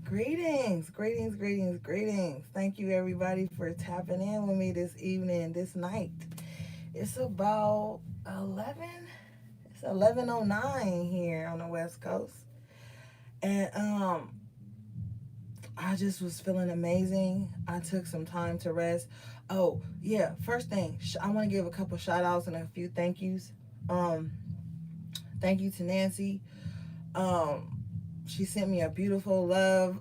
Greetings, greetings, greetings, greetings. Thank you everybody for tapping in with me this evening, this night. It's about 11. It's 11:09 here on the West Coast. And I just was feeling amazing. I took some time to rest. Oh, yeah, first thing, I want to give a couple shout outs and a few thank yous. Um thank you to Nancy. Um she sent me a beautiful love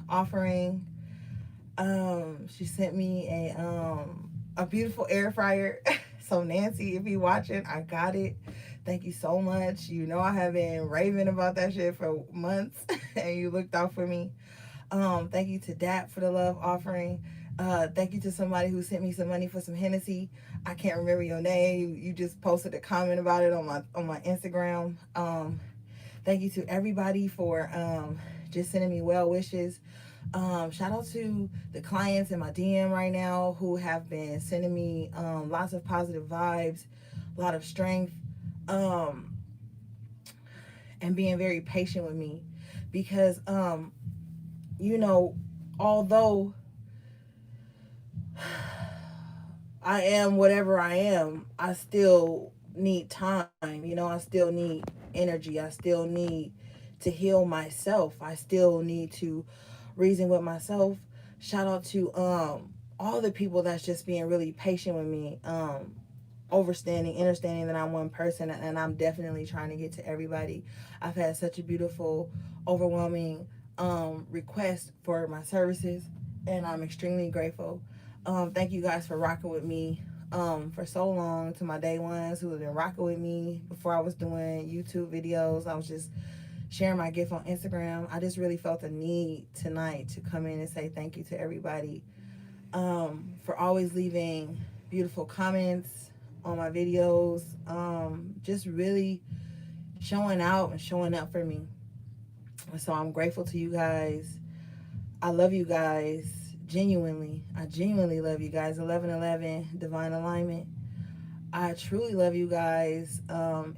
offering. She sent me a beautiful air fryer. So Nancy, if you watching, I got it. Thank you so much. You know I have been raving about that shit for months, and you looked out for me. Thank you to DAP for the love offering. Thank you to somebody who sent me some money for some Hennessy. I can't remember your name. You just posted a comment about it on my Instagram. Thank you to everybody for just sending me well wishes. Shout out to the clients in my DM right now who have been sending me lots of positive vibes, a lot of strength, um, and being very patient with me because, you know, although I am whatever I am, I still need time. I still need energy. I still need to heal myself. I still need to reason with myself. Shout out to all the people that's just being really patient with me. Understanding that I'm one person and I'm definitely trying to get to everybody. I've had such a beautiful, overwhelming request for my services, and I'm extremely grateful. Thank you guys for rocking with me for so long. To my day ones who have been rocking with me before I was doing YouTube videos, I was just sharing my gift on Instagram. I just really felt a need tonight to come in and say thank you to everybody for always leaving beautiful comments on my videos. Just really showing out and showing up for me. So I'm grateful to you guys. I love you guys genuinely. I genuinely love you guys. 1111 Divine Alignment. I truly love you guys.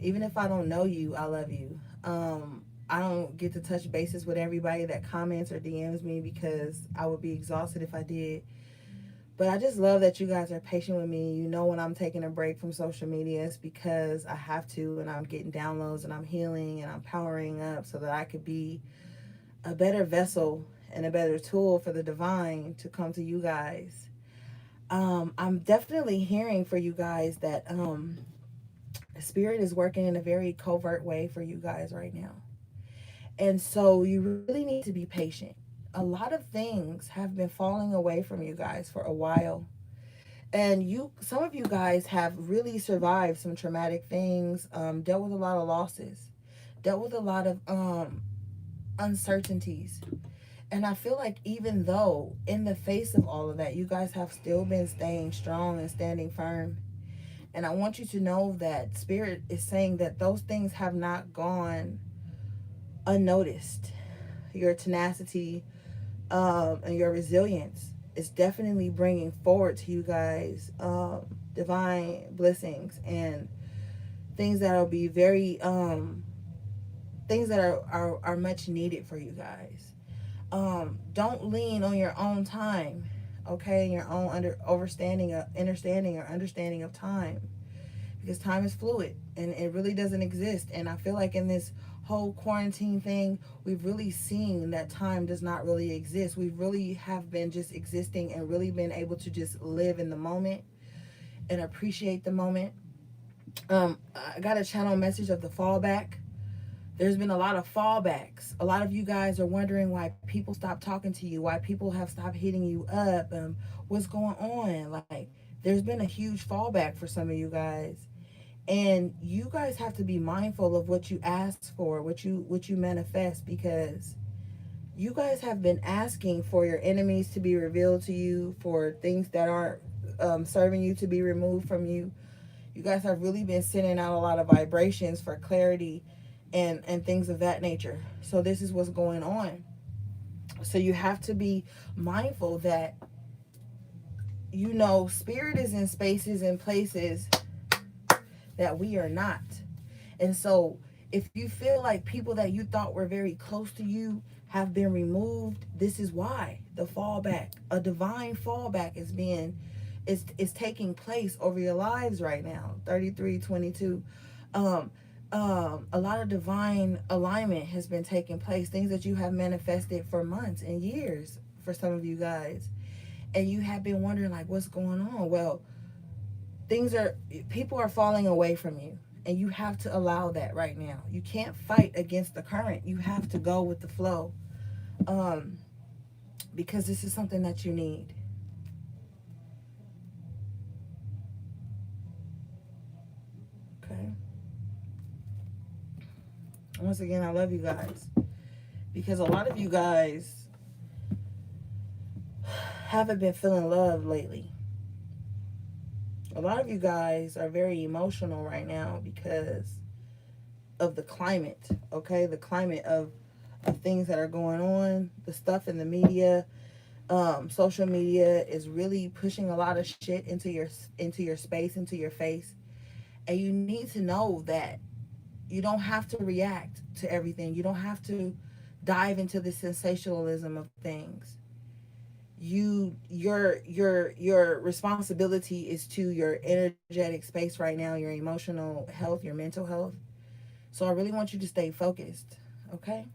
Even if I don't know you, I love you. I don't get to touch bases with everybody that comments or DMs me because I would be exhausted if I did. But I just love that you guys are patient with me. You know, when I'm taking a break from social media, it's because I have to, and I'm getting downloads and I'm healing and I'm powering up so that I could be a better vessel and a better tool for the divine to come to you guys. I'm definitely hearing for you guys that spirit is working in a very covert way for you guys right now. And so you really need to be patient. A lot of things have been falling away from you guys for a while. And some of you guys have really survived some traumatic things, dealt with a lot of losses, dealt with a lot of uncertainties. And I feel like even though in the face of all of that, you guys have still been staying strong and standing firm. And I want you to know that Spirit is saying that those things have not gone unnoticed. Your tenacity and your resilience is definitely bringing forward to you guys divine blessings and things that will be very things that are much needed for you guys. Don't lean on your own time, okay, your own understanding or understanding of time, because time is fluid and it really doesn't exist. And I feel like in this whole quarantine thing, we've really seen that time does not really exist. We really have been just existing and really been able to just live in the moment and appreciate the moment. I got a channel message of the fallback. There's been a lot of fallbacks. A lot of you guys are wondering why people stop talking to you, why people have stopped hitting you up, what's going on. Like, there's been a huge fallback for some of you guys. And you guys have to be mindful of what you ask for, what you manifest, because you guys have been asking for your enemies to be revealed to you, for things that aren't serving you to be removed from you. You guys have really been sending out a lot of vibrations for clarity and things of that nature. So this is what's going on. So you have to be mindful that spirit is in spaces and places that we are not. And so If you feel like people that you thought were very close to you have been removed, this is why. The fallback, a divine fallback is taking place over your lives right now. 3322. um a lot of divine alignment has been taking place, things that you have manifested for months and years for some of you guys, and you have been wondering like what's going on. Well, things are people are falling away from you, and you have to allow that right now. You can't fight against the current, you have to go with the flow, um because this is something that you need. Okay, once again, I love you guys, because a lot of you guys haven't been feeling love lately. A lot of you guys are very emotional right now because of the climate. Okay, the climate of things that are going on, the stuff in the media. Social media is really pushing a lot of shit into your space, into your face, and you need to know that you don't have to react to everything. You don't have to dive into the sensationalism of things. Your responsibility is to your energetic space right now, your emotional health, your mental health. So I really want you to stay focused. Okay,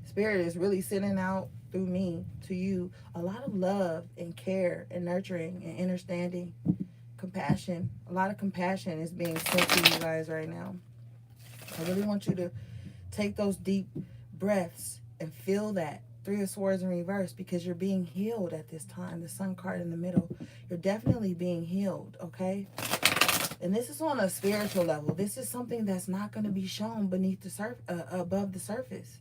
Spirit is really sending out through me to you a lot of love and care and nurturing and understanding, compassion. A lot of compassion is being sent to you guys right now. I really want you to take those deep breaths and feel that. Three of Swords in reverse, because you're being healed at this time. The Sun card in the middle. You're definitely being healed, okay? And this is on a spiritual level. This is something that's not going to be shown beneath the above the surface.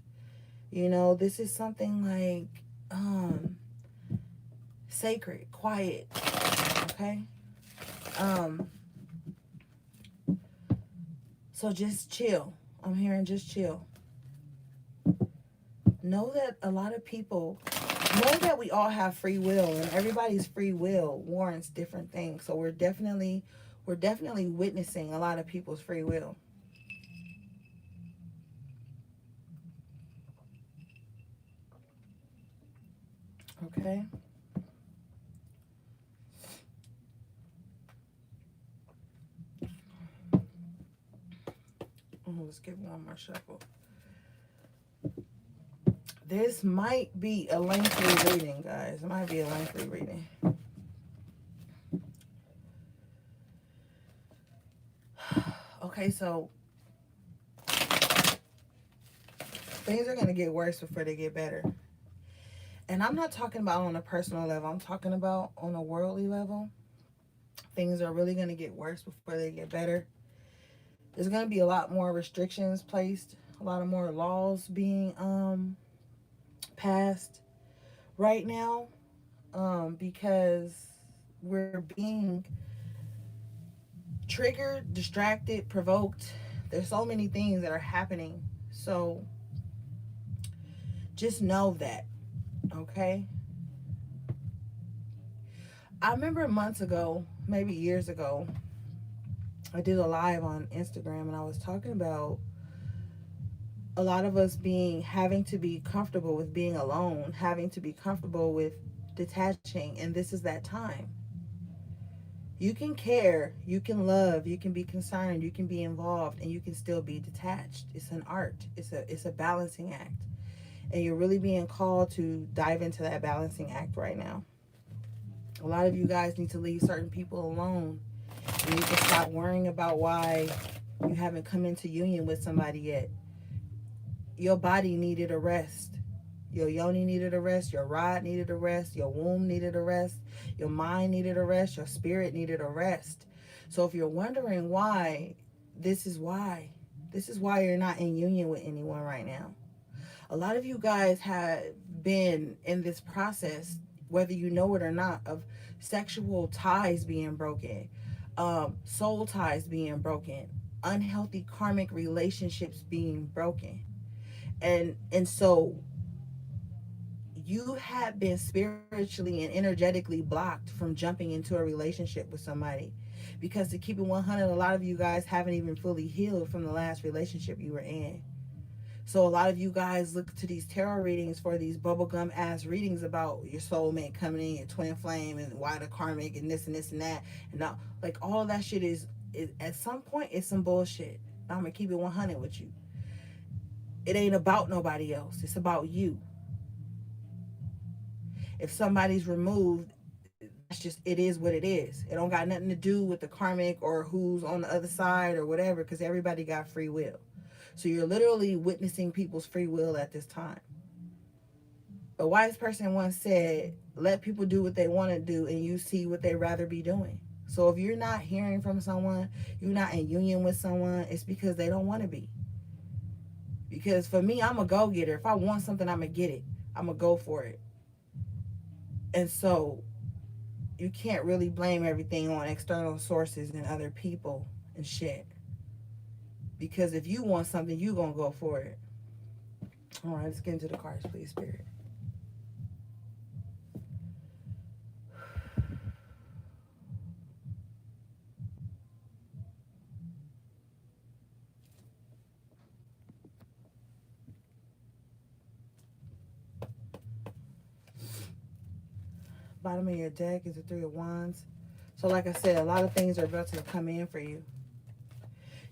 You know, this is something like sacred, quiet, okay? So just chill. I'm hearing just chill. Know that a lot of people know that we all have free will, and everybody's free will warrants different things. So we're definitely witnessing a lot of people's free will. Okay. Let's give one more shuffle. This might be a lengthy reading, guys. It might be a lengthy reading. Okay, so things are going to get worse before they get better. And I'm not talking about on a personal level. I'm talking about on a worldly level. Things are really going to get worse before they get better. There's going to be a lot more restrictions placed, a lot of more laws being passed right now, because we're being triggered, distracted, provoked. There's so many things that are happening. So just know that, okay? I remember months ago, maybe years ago, I did a live on Instagram, and I was talking about a lot of us having to be comfortable with being alone, having to be comfortable with detaching, and this is that time. You can care, you can love, you can be concerned, you can be involved, and you can still be detached. It's an art. It's a balancing act. And you're really being called to dive into that balancing act right now. A lot of you guys need to leave certain people alone. You need to stop worrying about why you haven't come into union with somebody yet. Your body needed a rest. Your yoni needed a rest. Your rod needed a rest. Your womb needed a rest. Your mind needed a rest. Your spirit needed a rest. So if you're wondering why, this is why. This is why you're not in union with anyone right now. A lot of you guys have been in this process, whether you know it or not, of sexual ties being broken, soul ties being broken, unhealthy karmic relationships being broken. And so you have been spiritually and energetically blocked from jumping into a relationship with somebody Because to keep it 100, a lot of you guys haven't even fully healed from the last relationship you were in. So a lot of you guys look to these tarot readings for these bubblegum ass readings about your soulmate coming in, your twin flame, and why the karmic, and this and this and that. And now, like, all of that shit is at some point, it's some bullshit. I'm gonna keep it 100 with you. It ain't about nobody else. It's about you. If somebody's removed, that's just, it is what it is. It don't got nothing to do with the karmic or who's on the other side or whatever, because everybody got free will. So you're literally witnessing people's free will at this time. A wise person once said, let people do what they want to do and you see what they rather be doing. So if you're not hearing from someone, you're not in union with someone, it's because they don't want to be. Because for me, I'm a go-getter. If I want something, I'm going to get it. I'm going to go for it. And so you can't really blame everything on external sources and other people and shit. Because if you want something, you going to go for it. All right, let's get into the cards, please, Spirit. Bottom of your deck is the Three of Wands. So like I said, a lot of things are about to come in for you.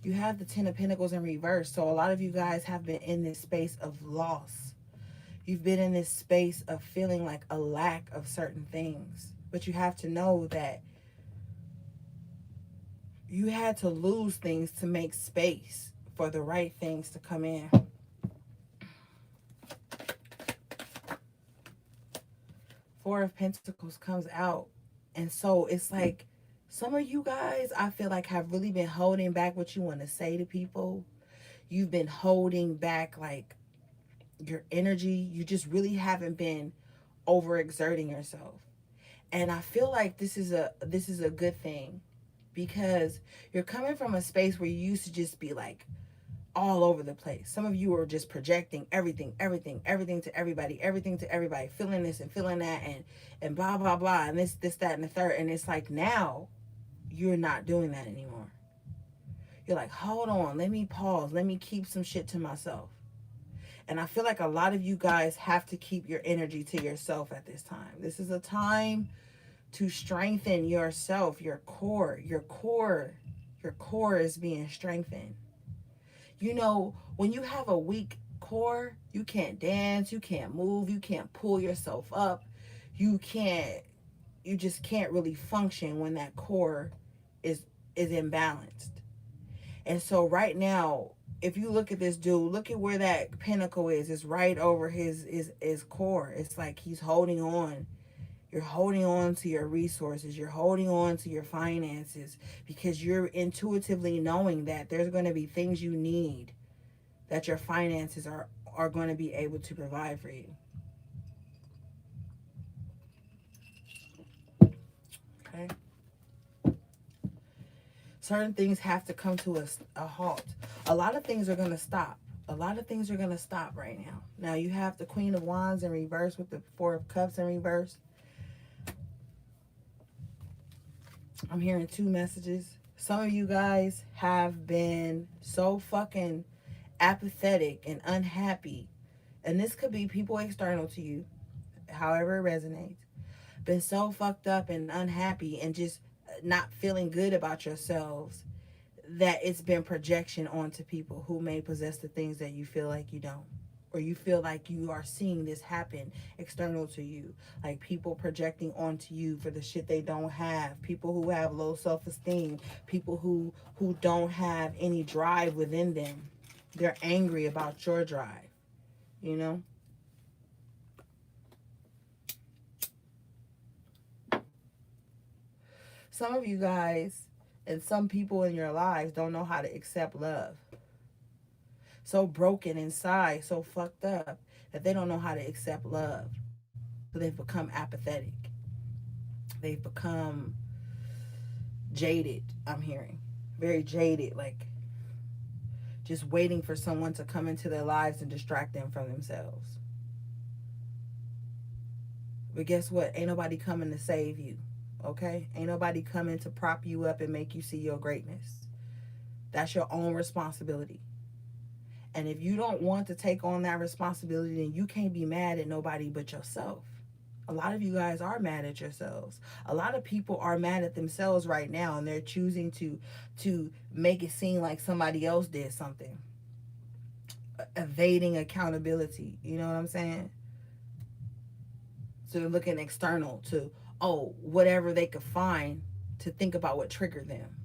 You have the Ten of Pentacles in reverse. So a lot of you guys have been in this space of loss. You've been in this space of feeling like a lack of certain things. But you have to know that you had to lose things to make space for the right things to come in. Four of Pentacles comes out. And so it's like some of you guys, I feel like, have really been holding back what you want to say to people. You've been holding back like your energy. You just really haven't been overexerting yourself. And I feel like this is a good thing, because you're coming from a space where you used to just be like all over the place. Some of you are just projecting everything to everybody, feeling this and feeling that, and blah blah blah, and this that and the third. And it's like, now you're not doing that anymore. You're like, hold on, let me pause, let me keep some shit to myself. And I feel like a lot of you guys have to keep your energy to yourself at this time. This is a time to strengthen yourself, your core is being strengthened. You know, when you have a weak core, you can't dance, you can't move, you can't pull yourself up, you just can't really function when that core is imbalanced. And so right now, if you look at this dude, look at where that pentacle is. It's right over his core. It's like he's holding on. You're holding on to your resources. You're holding on to your finances, because you're intuitively knowing that there's going to be things you need that your finances are going to be able to provide for you. Okay? Certain things have to come to a halt. A lot of things are going to stop. A lot of things are going to stop right now. Now you have the Queen of Wands in reverse with the Four of Cups in reverse. I'm hearing two messages. Some of you guys have been so fucking apathetic and unhappy. And this could be people external to you, however it resonates. Been so fucked up and unhappy and just not feeling good about yourselves that it's been projection onto people who may possess the things that you feel like you don't. Or you feel like you are seeing this happen external to you. Like people projecting onto you for the shit they don't have. People who have low self-esteem. People who don't have any drive within them. They're angry about your drive. You know? Some of you guys and some people in your lives don't know how to accept love. So broken inside, so fucked up, that they don't know how to accept love. So they've become apathetic. They've become jaded, I'm hearing. Very jaded, like just waiting for someone to come into their lives and distract them from themselves. But guess what? Ain't nobody coming to save you. okay? Ain't nobody coming to prop you up and make you see your greatness. That's your own responsibility. And if you don't want to take on that responsibility, then you can't be mad at nobody but yourself. A lot of you guys are mad at yourselves. A lot of people are mad at themselves right now, and they're choosing to make it seem like somebody else did something. Evading accountability. You know what I'm saying? So they're looking external to, oh, whatever they could find to think about what triggered them.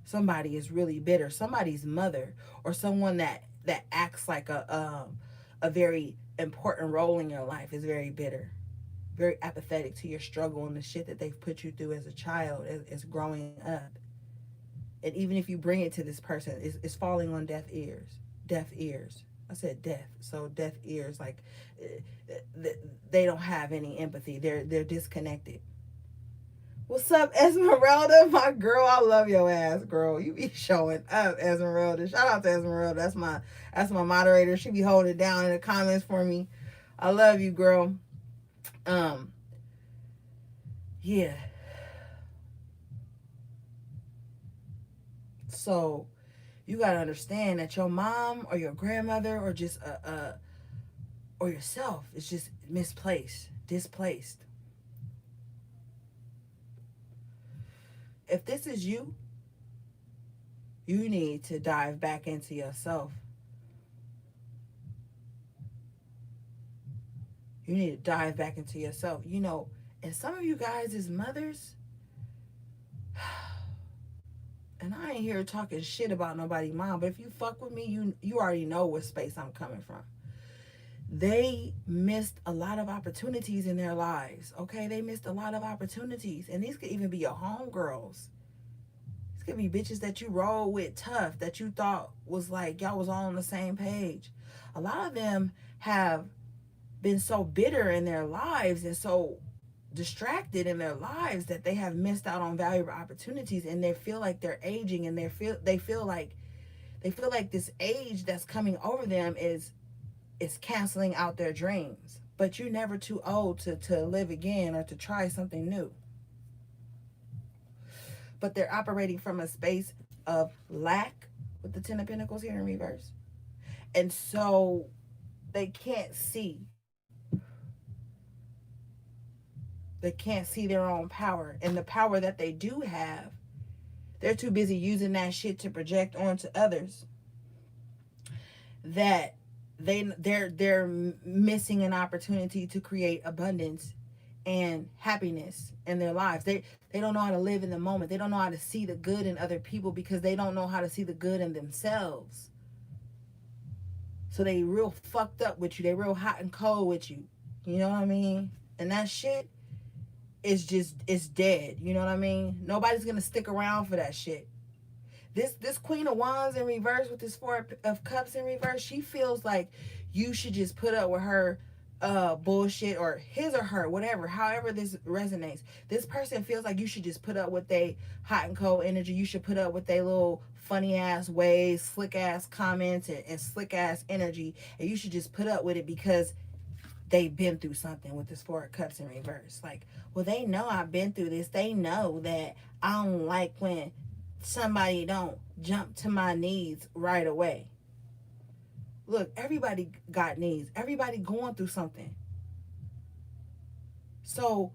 Somebody is really bitter. Somebody's mother or someone that acts like a very important role in your life is very bitter, very apathetic to your struggle and the shit that they've put you through as a child, as growing up. And even if you bring it to this person, it's falling on deaf ears. Deaf ears. I said deaf, so deaf ears. Like they don't have any empathy. They're disconnected. What's up, Esmeralda? My girl, I love your ass, girl. You be showing up, Esmeralda. Shout out to Esmeralda. That's my moderator. She be holding it down in the comments for me. I love you, girl. Yeah. So you gotta understand that your mom or your grandmother or just or yourself is just misplaced, displaced. If this is you, you need to dive back into yourself. You need to dive back into yourself. You know, and some of you guys as mothers, and I ain't here talking shit about nobody mom, but if you fuck with me, you already know what space I'm coming from. They missed a lot of opportunities in their lives. Okay, they missed a lot of opportunities, and these could even be your homegirls. These could be bitches that you roll with tough, that you thought was like y'all was all on the same page. A lot of them have been so bitter in their lives and so distracted in their lives that they have missed out on valuable opportunities, and they feel like they're aging, and they feel like this age that's coming over them is canceling out their dreams. But you're never too old to live again or to try something new. But they're operating from a space of lack with the Ten of Pentacles here in reverse. And so they can't see. They can't see their own power. And the power that they do have, they're too busy using that shit to project onto others that they're missing an opportunity to create abundance and happiness in their lives. They don't know how to live in the moment. They don't know how to see the good in other people because they don't know how to see the good in themselves. So they real fucked up with you. They real hot and cold with you. You know what I mean? And that shit is just, it's dead. You know what I mean? Nobody's gonna stick around for that shit. This Queen of Wands in reverse with this Four of Cups in reverse, she feels like you should just put up with her bullshit, or his or her, whatever, however this resonates. This person feels like you should just put up with they hot and cold energy. You should put up with they little funny ass ways, slick ass comments, and slick ass energy, and you should just put up with it because they've been through something with this Four of Cups in reverse. Like, well, they know I've been through this. They know that I don't like when somebody don't jump to my needs right away. Look, everybody got needs. Everybody going through something. So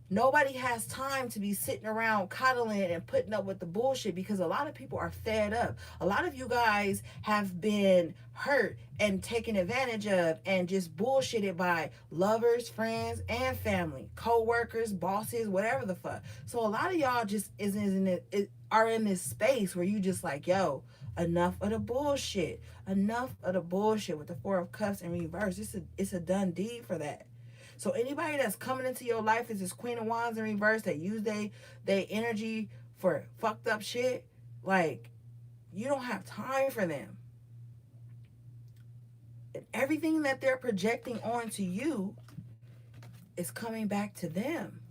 nobody has time to be sitting around coddling and putting up with the bullshit, because a lot of people are fed up. A lot of you guys have been hurt and taken advantage of and just bullshitted by lovers, friends, and family, co-workers, bosses, whatever the fuck. So a lot of y'all just are in this space where you just like, yo, enough of the bullshit. Enough of the bullshit with the Four of Cups in reverse. It's a done deed for that. So anybody that's coming into your life as this Queen of Wands in reverse that use they energy for fucked up shit, like, you don't have time for them. And everything that they're projecting onto you is coming back to them.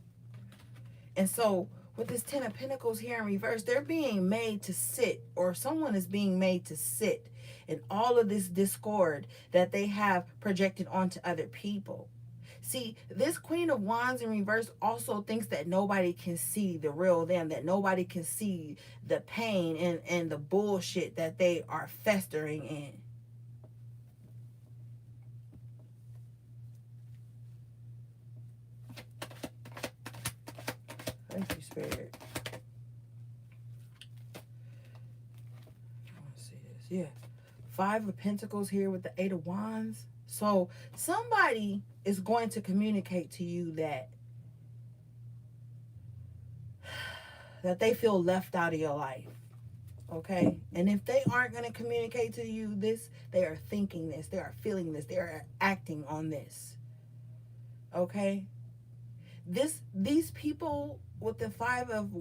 And so with this Ten of Pentacles here in reverse, they're being made to sit, or someone is being made to sit in all of this discord that they have projected onto other people. See, this Queen of Wands in reverse also thinks that nobody can see the real them, that nobody can see the pain and the bullshit that they are festering in. Thank you, Spirit. I want to see this. Yeah. Five of Pentacles here with the Eight of Wands. So somebody is going to communicate to you that they feel left out of your life. Okay? And if they aren't going to communicate to you this, they are thinking this, they are feeling this, they are acting on this. Okay? These people with the five of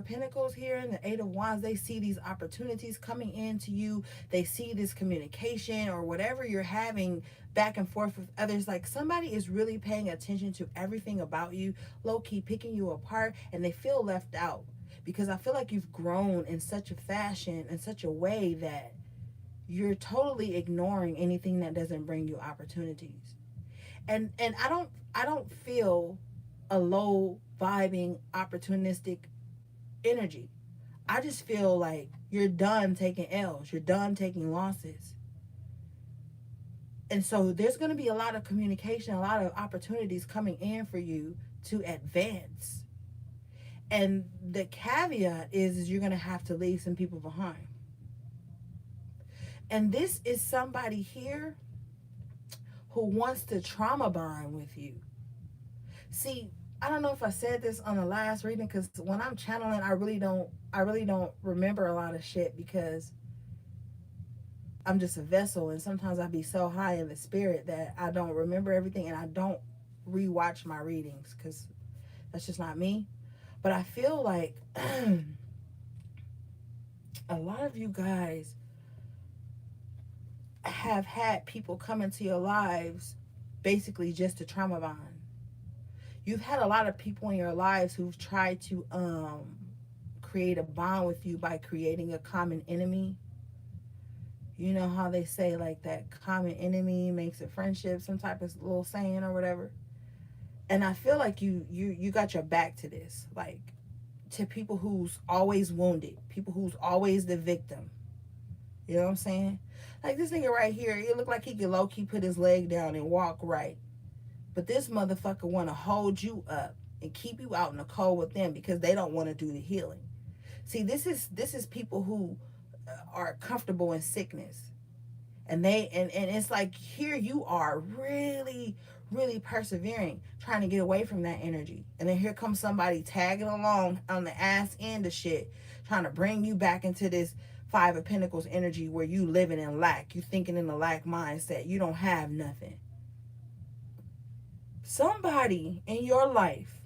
Pentacles here and the Eight of Wands, they see these opportunities coming into you. They see this communication or whatever you're having back and forth with others. Like somebody is really paying attention to everything about you, low-key picking you apart, and they feel left out because I feel like you've grown in such a fashion, in such a way that you're totally ignoring anything that doesn't bring you opportunities. And I don't feel a low vibing opportunistic energy. I just feel like you're done taking L's, you're done taking losses. And so there's going to be a lot of communication, a lot of opportunities coming in for you to advance. And the caveat is you're going to have to leave some people behind. And this is somebody here who wants to trauma bond with you. See, I don't know if I said this on the last reading, because when I'm channeling, I really don't remember a lot of shit because I'm just a vessel, and sometimes I be so high in the spirit that I don't remember everything, and I don't rewatch my readings because that's just not me. But I feel like a lot of you guys have had people come into your lives basically just to trauma bond. You've had a lot of people in your lives who've tried to create a bond with you by creating a common enemy. You know how they say like that common enemy makes a friendship, some type of little saying or whatever. And I feel like you got your back to this, like to people who's always wounded, people who's always the victim. You know what I'm saying? Like this nigga right here, it looked like he could low-key put his leg down and walk right. But this motherfucker want to hold you up and keep you out in the cold with them because they don't want to do the healing. See, this is people who are comfortable in sickness. And it's like here you are really, really persevering, trying to get away from that energy. And then here comes somebody tagging along on the ass end of shit, trying to bring you back into this Five of Pentacles energy where you living in lack. You thinking in the lack mindset. You don't have nothing. Somebody in your life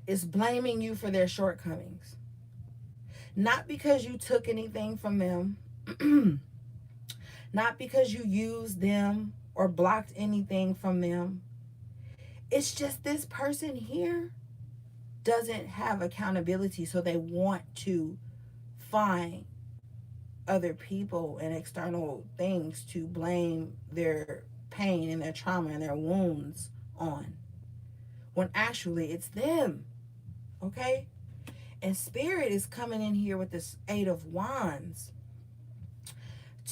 is blaming you for their shortcomings. Not because you took anything from them. Not because you used them or blocked anything from them. It's just this person here doesn't have accountability, so they want to find other people and external things to blame their pain and their trauma and their wounds on, when actually it's them. Okay? And Spirit is coming in here with this Eight of Wands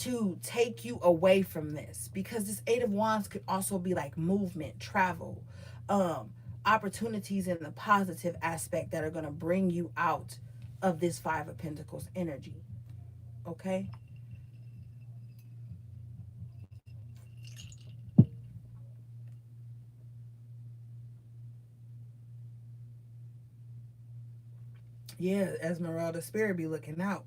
to take you away from this, because this Eight of Wands could also be like movement, travel, opportunities in the positive aspect that are going to bring you out of this Five of Pentacles energy. Okay? Yeah, Esmeralda, Spirit be looking out.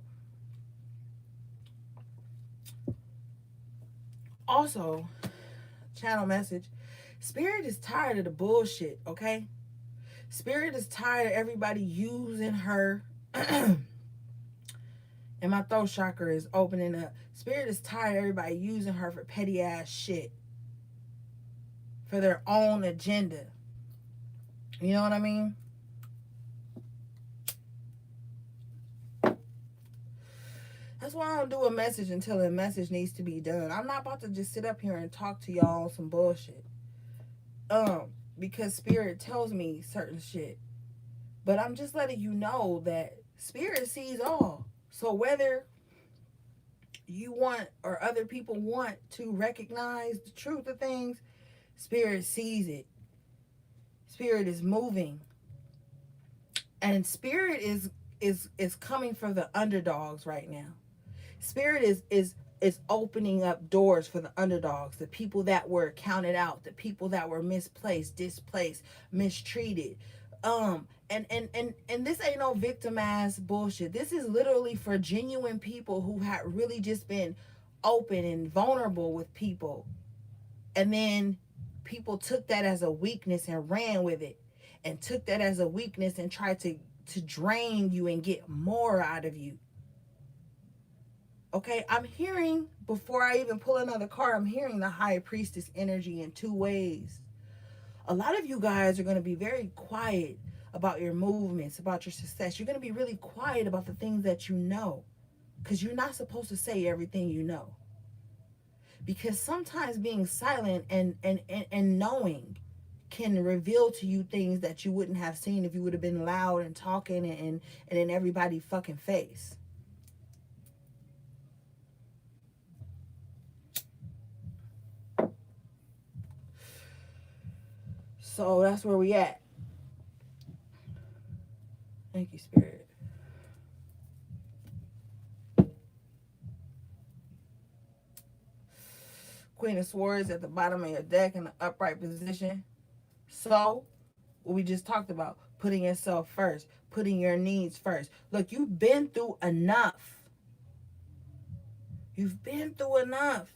Also, channel message, Spirit is tired of the bullshit, okay? Spirit is tired of everybody using her. And my throat chakra is opening up. Spirit is tired of everybody using her for petty ass shit, for their own agenda. You know what I mean? That's why I don't do a message until a message needs to be done. I'm not about to just sit up here and talk to y'all on some bullshit. Because spirit tells me certain shit. But I'm just letting you know that spirit sees all. So whether you want or other people want to recognize the truth of things, spirit sees it. Spirit is moving. And spirit is coming for the underdogs right now. Spirit is opening up doors for the underdogs, the people that were counted out, the people that were misplaced, displaced, mistreated. And this ain't no victim ass bullshit. This is literally for genuine people who had really just been open and vulnerable with people. And then people took that as a weakness and ran with it, and took that as a weakness and tried to drain you and get more out of you. Okay, I'm hearing, before I even pull another card, I'm hearing the high priestess energy in two ways. A lot of you guys are going to be very quiet about your movements, about your success. You're going to be really quiet about the things that you know, because you're not supposed to say everything you know. Because sometimes being silent and knowing can reveal to you things that you wouldn't have seen if you would have been loud and talking and in everybody's fucking face. So that's where we at. Thank you, Spirit. Queen of Swords at the bottom of your deck in the upright position. So, what we just talked about, putting yourself first, putting your needs first. Look, you've been through enough. You've been through enough.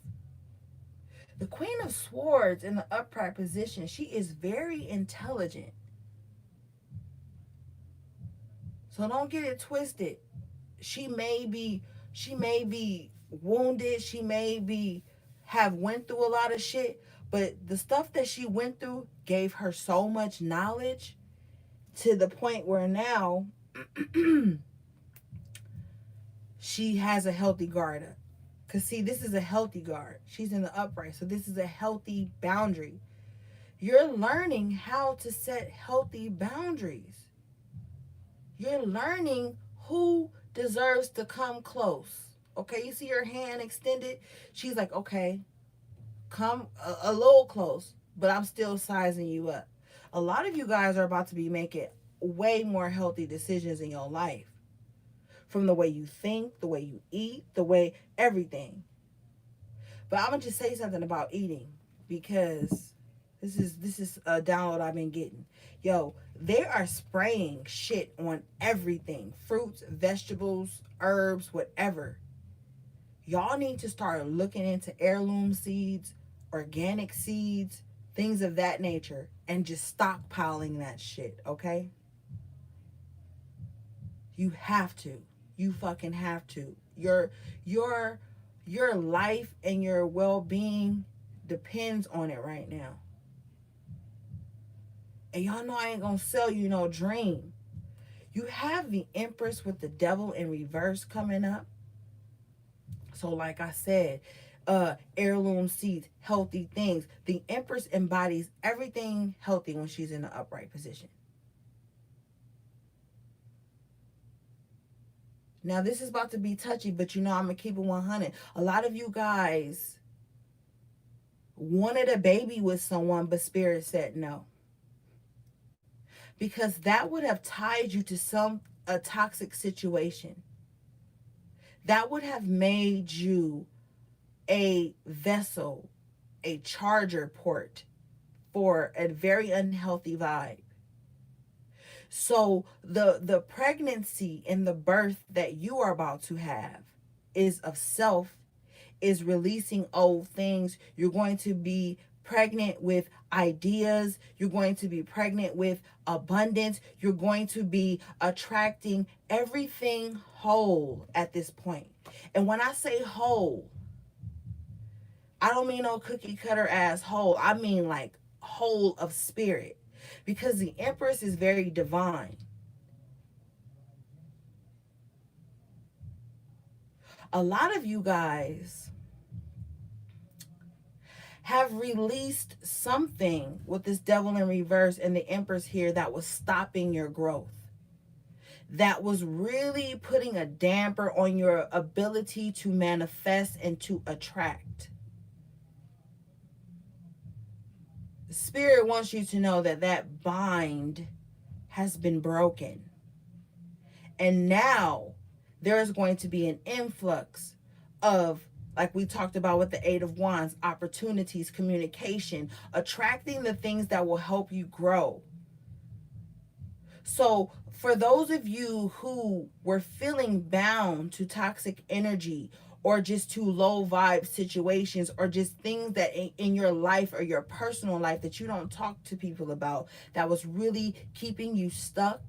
The Queen of Swords in the upright position, she is very intelligent. So don't get it twisted. She may be wounded, she may be have went through a lot of shit, but the stuff that she went through gave her so much knowledge to the point where now she has a healthy guard up. Because, see, this is a healthy guard. She's in the upright. So this is a healthy boundary. You're learning how to set healthy boundaries. You're learning who deserves to come close. Okay, you see her hand extended? She's like, okay, come a little close, but I'm still sizing you up. A lot of you guys are about to be making way more healthy decisions in your life. From the way you think, the way you eat, the way everything. But I'm gonna just say something about eating, because this is a download I've been getting. Yo, they are spraying shit on everything. Fruits, vegetables, herbs, whatever. Y'all need to start looking into heirloom seeds, organic seeds, things of that nature, and just stockpiling that shit, okay? You have to. You fucking have to. Your life and your well-being depends on it right now. And y'all know I ain't gonna sell you no dream. You have the Empress with the Devil in reverse coming up. So like I said, heirloom seeds, healthy things. The Empress embodies everything healthy when she's in the upright position. Now, this is about to be touchy, but you know I'm going to keep it 100. A lot of you guys wanted a baby with someone, but Spirit said no. Because that would have tied you to a toxic situation. That would have made you a vessel, a charger port for a very unhealthy vibe. So the pregnancy and the birth that you are about to have is of self, is releasing old things. You're going to be pregnant with ideas. You're going to be pregnant with abundance. You're going to be attracting everything whole at this point. And when I say whole, I don't mean no cookie cutter ass whole. I mean like whole of spirit. Because the Empress is very divine. A lot of you guys have released something with this devil in reverse and the Empress here that was stopping your growth, that was really putting a damper on your ability to manifest and to attract. Spirit wants you to know that that bind has been broken. And now there is going to be an influx of, like we talked about with the Eight of Wands, opportunities, communication, attracting the things that will help you grow. So for those of you who were feeling bound to toxic energy or just to low vibe situations or just things that in your life or your personal life that you don't talk to people about, that was really keeping you stuck,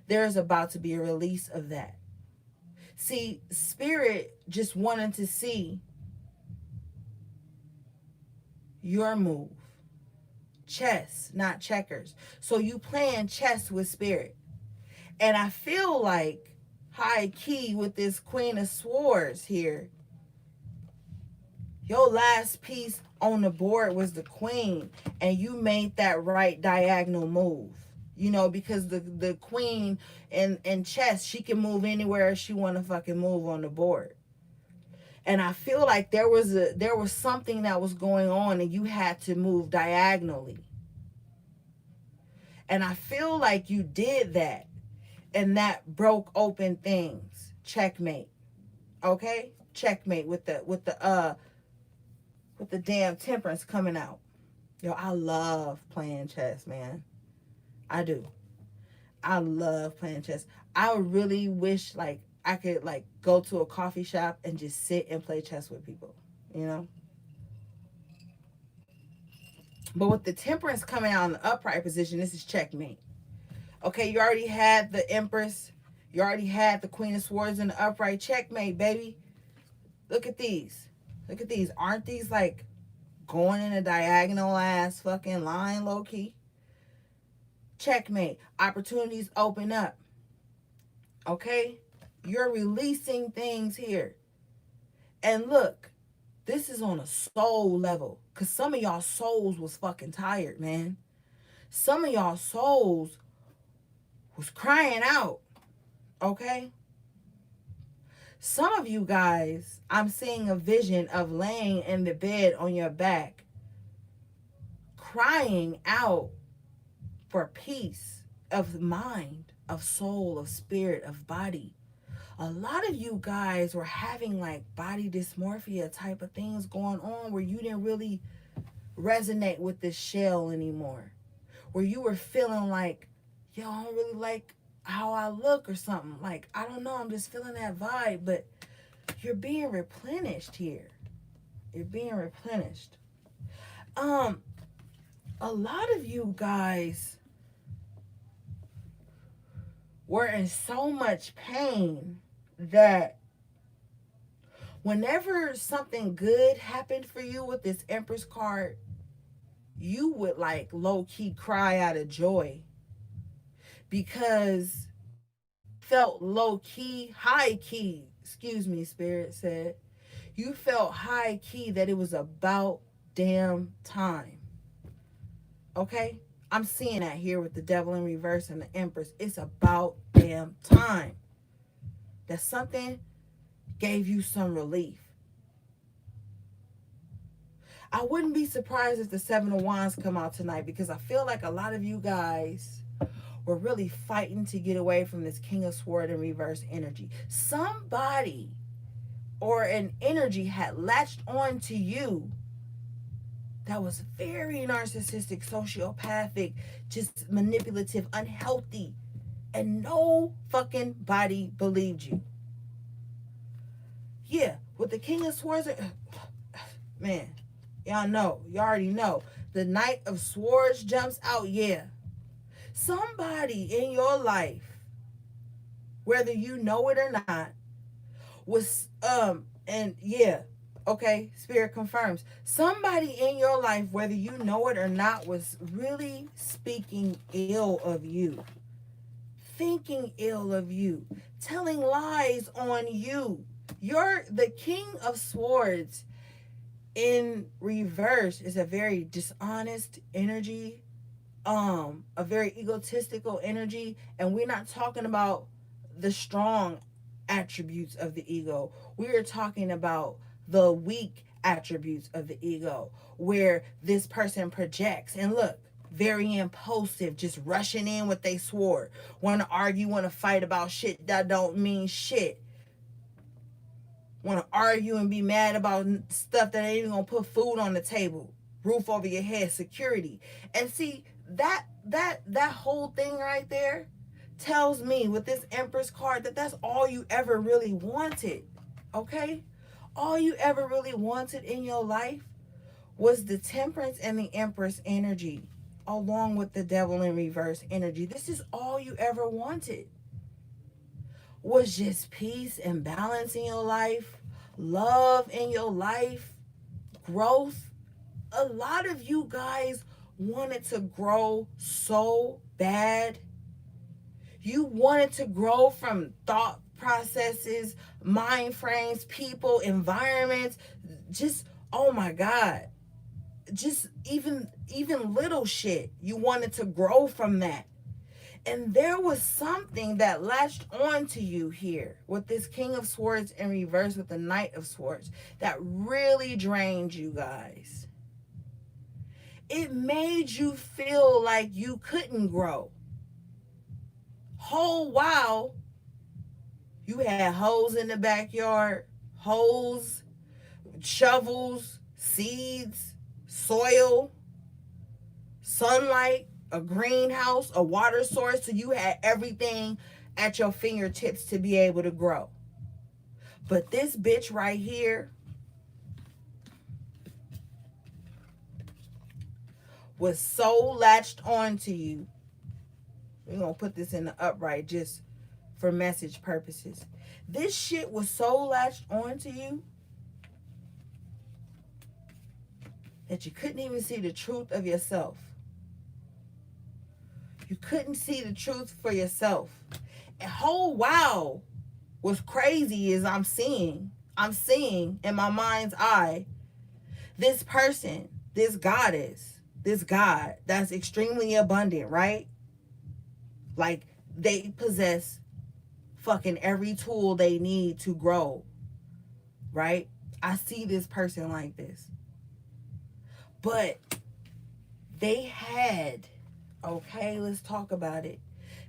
there's about to be a release of that. See, Spirit just wanted to see your move. Chess, not checkers. So you playing chess with Spirit. And I feel like high key with this Queen of Swords here, your last piece on the board was the Queen, and you made that right diagonal move. You know, because the Queen in chess, she can move anywhere she want to fucking move on the board. And I feel like there was something that was going on and you had to move diagonally. And I feel like you did that, and that broke open things. Checkmate. Okay? Checkmate with the damn Temperance coming out. Yo, I love playing chess, man. I do. I love playing chess. I really wish like I could like go to a coffee shop and just sit and play chess with people, you know? But with the Temperance coming out in the upright position, this is checkmate. Okay, you already had the Empress. You already had the Queen of Swords in the upright. Checkmate, baby. Look at these. Look at these. Aren't these like going in a diagonal ass fucking line, low key? Checkmate. Opportunities open up. Okay? You're releasing things here. And look, this is on a soul level. Because some of y'all souls was fucking tired, man. Some of y'all souls was crying out. Okay? Some of you guys, I'm seeing a vision of laying in the bed on your back, crying out for peace of mind, of soul, of spirit, of body. A lot of you guys were having like body dysmorphia type of things going on where you didn't really resonate with this shell anymore. Where you were feeling like, yo, I don't really like how I look or something. Like, I don't know, I'm just feeling that vibe. But you're being replenished here. You're being replenished. A lot of you guys were in so much pain that whenever something good happened for you with this Empress card, you would like low-key cry out of joy because felt low-key, high-key, excuse me, Spirit said, you felt high-key that it was about damn time. Okay? I'm seeing that here with the Devil in reverse and the Empress. It's about damn time that something gave you some relief. I wouldn't be surprised if the Seven of Wands come out tonight because I feel like a lot of you guys were really fighting to get away from this King of Swords in reverse energy. Somebody or an energy had latched on to you that was very narcissistic, sociopathic, just manipulative, unhealthy, and no fucking body believed you. Yeah, with the King of Swords, man, y'all know, you already know. The Knight of Swords jumps out, yeah. Somebody in your life, whether you know it or not, was, and yeah, okay, Spirit confirms. Somebody in your life, whether you know it or not, was really speaking ill of you, thinking ill of you, telling lies on you. You're the King of Swords. in reverse is a very dishonest energy, a very egotistical energy, and we're not talking about the strong attributes of the ego. We are talking about the weak attributes of the ego, where this person projects and look very impulsive, just rushing in with they sword, want to argue, want to fight about shit that don't mean shit, want to argue and be mad about stuff that ain't even gonna put food on the table, roof over your head, security. And see, that whole thing right there tells me with this Empress card that that's all you ever really wanted. Okay? All you ever really wanted in your life was the Temperance and the Empress energy, along with the Devil in reverse energy. This is all you ever wanted, was just peace and balance in your life, love in your life, growth. A lot of you guys wanted to grow so bad. You wanted to grow from thought processes, mind frames, people, environments, just, oh my God, just even little shit. You wanted to grow from that. And there was something that latched on to you here with this King of Swords in reverse with the Knight of Swords that really drained you guys. It made you feel like you couldn't grow. Whole while you had hoes in the backyard, hoes, shovels, seeds, soil, sunlight, a greenhouse, a water source, so you had everything at your fingertips to be able to grow. But this bitch right here was so latched on to you. We're going to put this in the upright just for message purposes. This shit was so latched on to you that you couldn't even see the truth of yourself. You couldn't see the truth for yourself. And whole wow was crazy as I'm seeing in my mind's eye this person, this goddess, this God that's extremely abundant, right? Like they possess fucking every tool they need to grow, right? I see this person like this. But they had, okay, let's talk about it.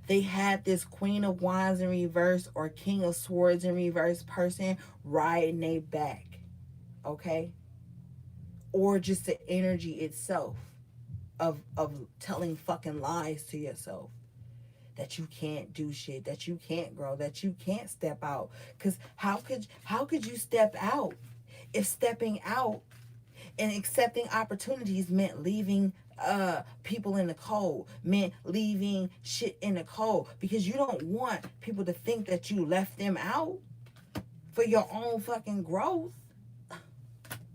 They had this Queen of Wands in reverse or King of Swords in reverse person riding their back, okay? Or just the energy itself of telling fucking lies to yourself. That you can't do shit, that you can't grow, that you can't step out. Because how could you step out if stepping out and accepting opportunities meant leaving people in the cold, meant leaving shit in the cold? Because you don't want people to think that you left them out for your own fucking growth.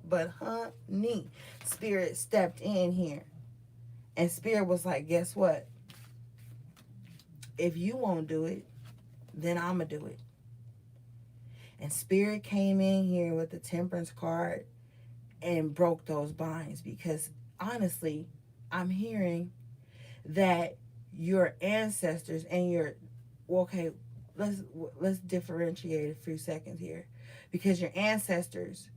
But honey, Spirit stepped in here. And Spirit was like, guess what? If you won't do it, then I'ma do it. And Spirit came in here with the Temperance card and broke those binds, because honestly, I'm hearing that your ancestors and your, well, okay, let's differentiate a few seconds here, because your ancestors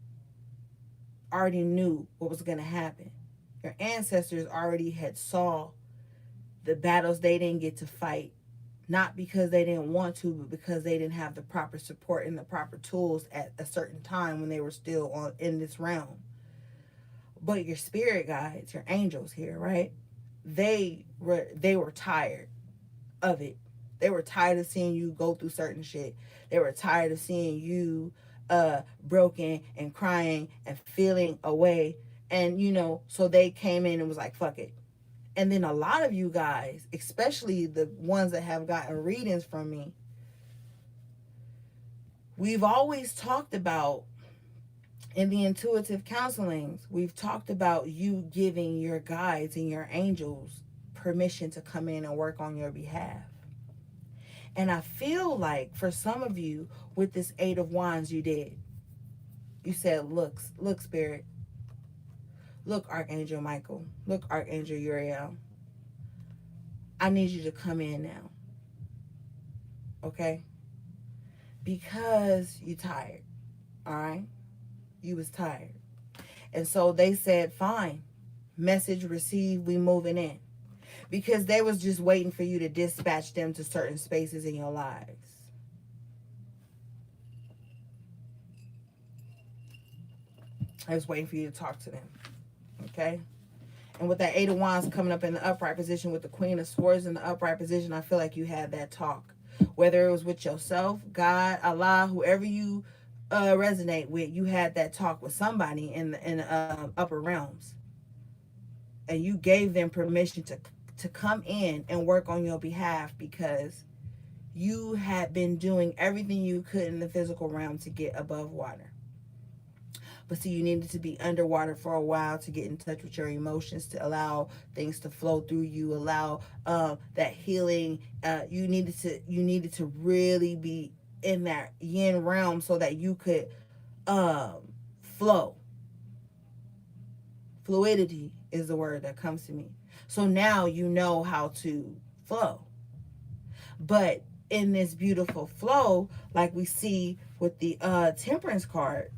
already knew what was going to happen. Your ancestors already had saw the battles they didn't get to fight, not because they didn't want to, but because they didn't have the proper support and the proper tools at a certain time when they were still in this realm. But your spirit guides, your angels here, right? They were tired of it. They were tired of seeing you go through certain shit. They were tired of seeing you broken and crying and feeling away. And, so they came in and was like, fuck it. And then a lot of you guys, especially the ones that have gotten readings from me, we've always talked about, in the intuitive counselings, we've talked about you giving your guides and your angels permission to come in and work on your behalf. And I feel like for some of you, with this Eight of Wands, you did. You said, look, Spirit, Look, Archangel Michael. Look, Archangel Uriel. I need you to come in now. Okay? Because you tired. All right? You was tired. And so they said, fine. Message received. We moving in. Because they was just waiting for you to dispatch them to certain spaces in your lives. I was waiting for you to talk to them. Okay? And with that Eight of Wands coming up in the upright position with the Queen of Swords in the upright position, I feel like you had that talk. Whether it was with yourself, God, Allah, whoever you resonate with, you had that talk with somebody in the upper realms. And you gave them permission to come in and work on your behalf because you had been doing everything you could in the physical realm to get above water. But see, you needed to be underwater for a while to get in touch with your emotions, to allow things to flow through you, allow that healing. You needed to really be in that yin realm so that you could flow. Fluidity is the word that comes to me. So now you know how to flow. But in this beautiful flow, like we see with the Temperance card,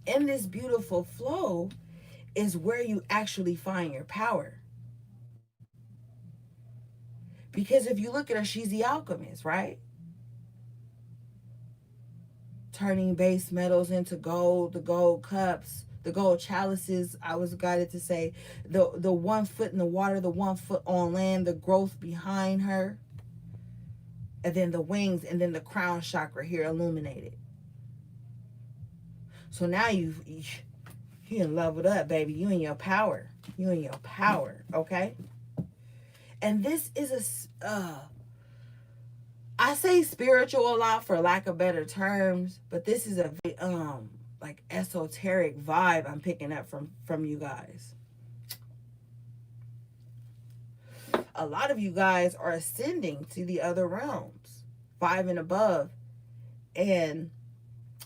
in this beautiful flow is where you actually find your power. Because if you look at her, she's the alchemist, right? Turning base metals into gold, the gold cups, the gold chalices. I was guided to say the 1 foot in the water, the 1 foot on land, the growth behind her, and then the wings, and then the crown chakra here illuminated. So now you leveled up, baby. You in your power. You in your power, okay? And this is I say spiritual a lot for lack of better terms, but this is a like esoteric vibe I'm picking up from you guys. A lot of you guys are ascending to the other realms, 5 and above, and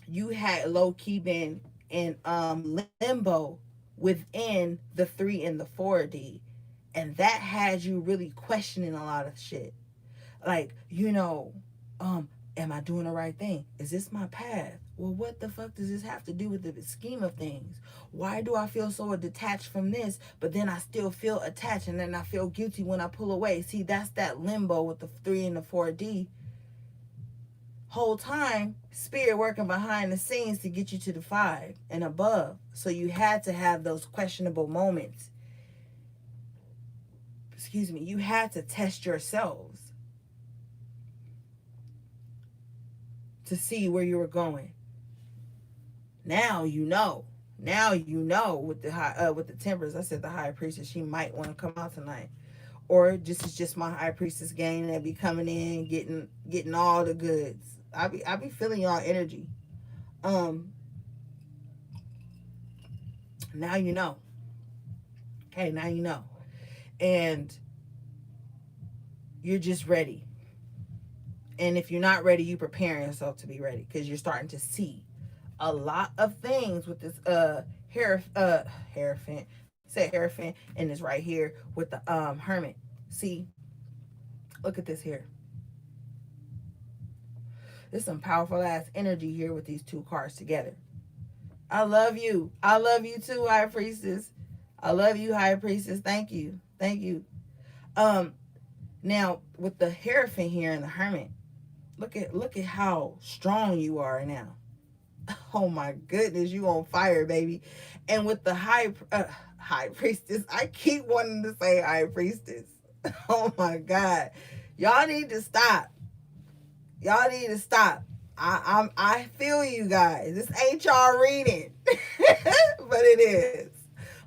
you had low key been in limbo within the 3 and the 4D, and that had you really questioning a lot of shit. Like, am I doing the right thing? Is this my path? Well, what the fuck does this have to do with the scheme of things? Why do I feel so detached from this, but then I still feel attached, and then I feel guilty when I pull away? See, that's that limbo with the 3 and the 4D. Whole time, spirit working behind the scenes to get you to the 5 and above. So you had to have those questionable moments. Excuse me. You had to test yourselves to see where you were going. Now you know. Now you know with the Temperance. I said the High Priestess, she might want to come out tonight. Or this is just my High Priestess gang that be coming in, getting all the goods. I be feeling y'all energy. Now you know. Okay, now you know. And you're just ready. And if you're not ready, you preparing yourself to be ready, because you're starting to see a lot of things with this Hierophant. Say Hierophant, and it's right here with the Hermit. See, look at this here. There's some powerful ass energy here with these 2 cards together. I love you. I love you too, High Priestess. I love you, High Priestess. Thank you. Thank you. Now with the Hierophant here and the Hermit, look at how strong you are now. Oh my goodness, you on fire, baby. And with the High Priestess, I keep wanting to say High Priestess. Oh my God, y'all need to stop. Y'all need to stop. I feel you guys. This ain't y'all reading, but it is.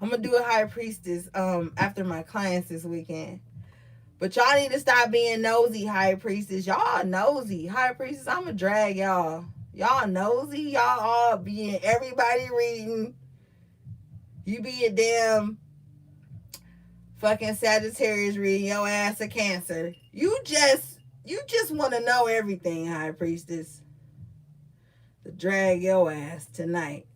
I'm gonna do a High Priestess after my clients this weekend. But y'all need to stop being nosy, High Priestess. Y'all nosy, High Priestess. I'm gonna drag y'all. Y'all nosy. Y'all all being everybody reading. You be a damn fucking Sagittarius reading your ass a Cancer. You just want to know everything, High Priestess. To drag your ass tonight.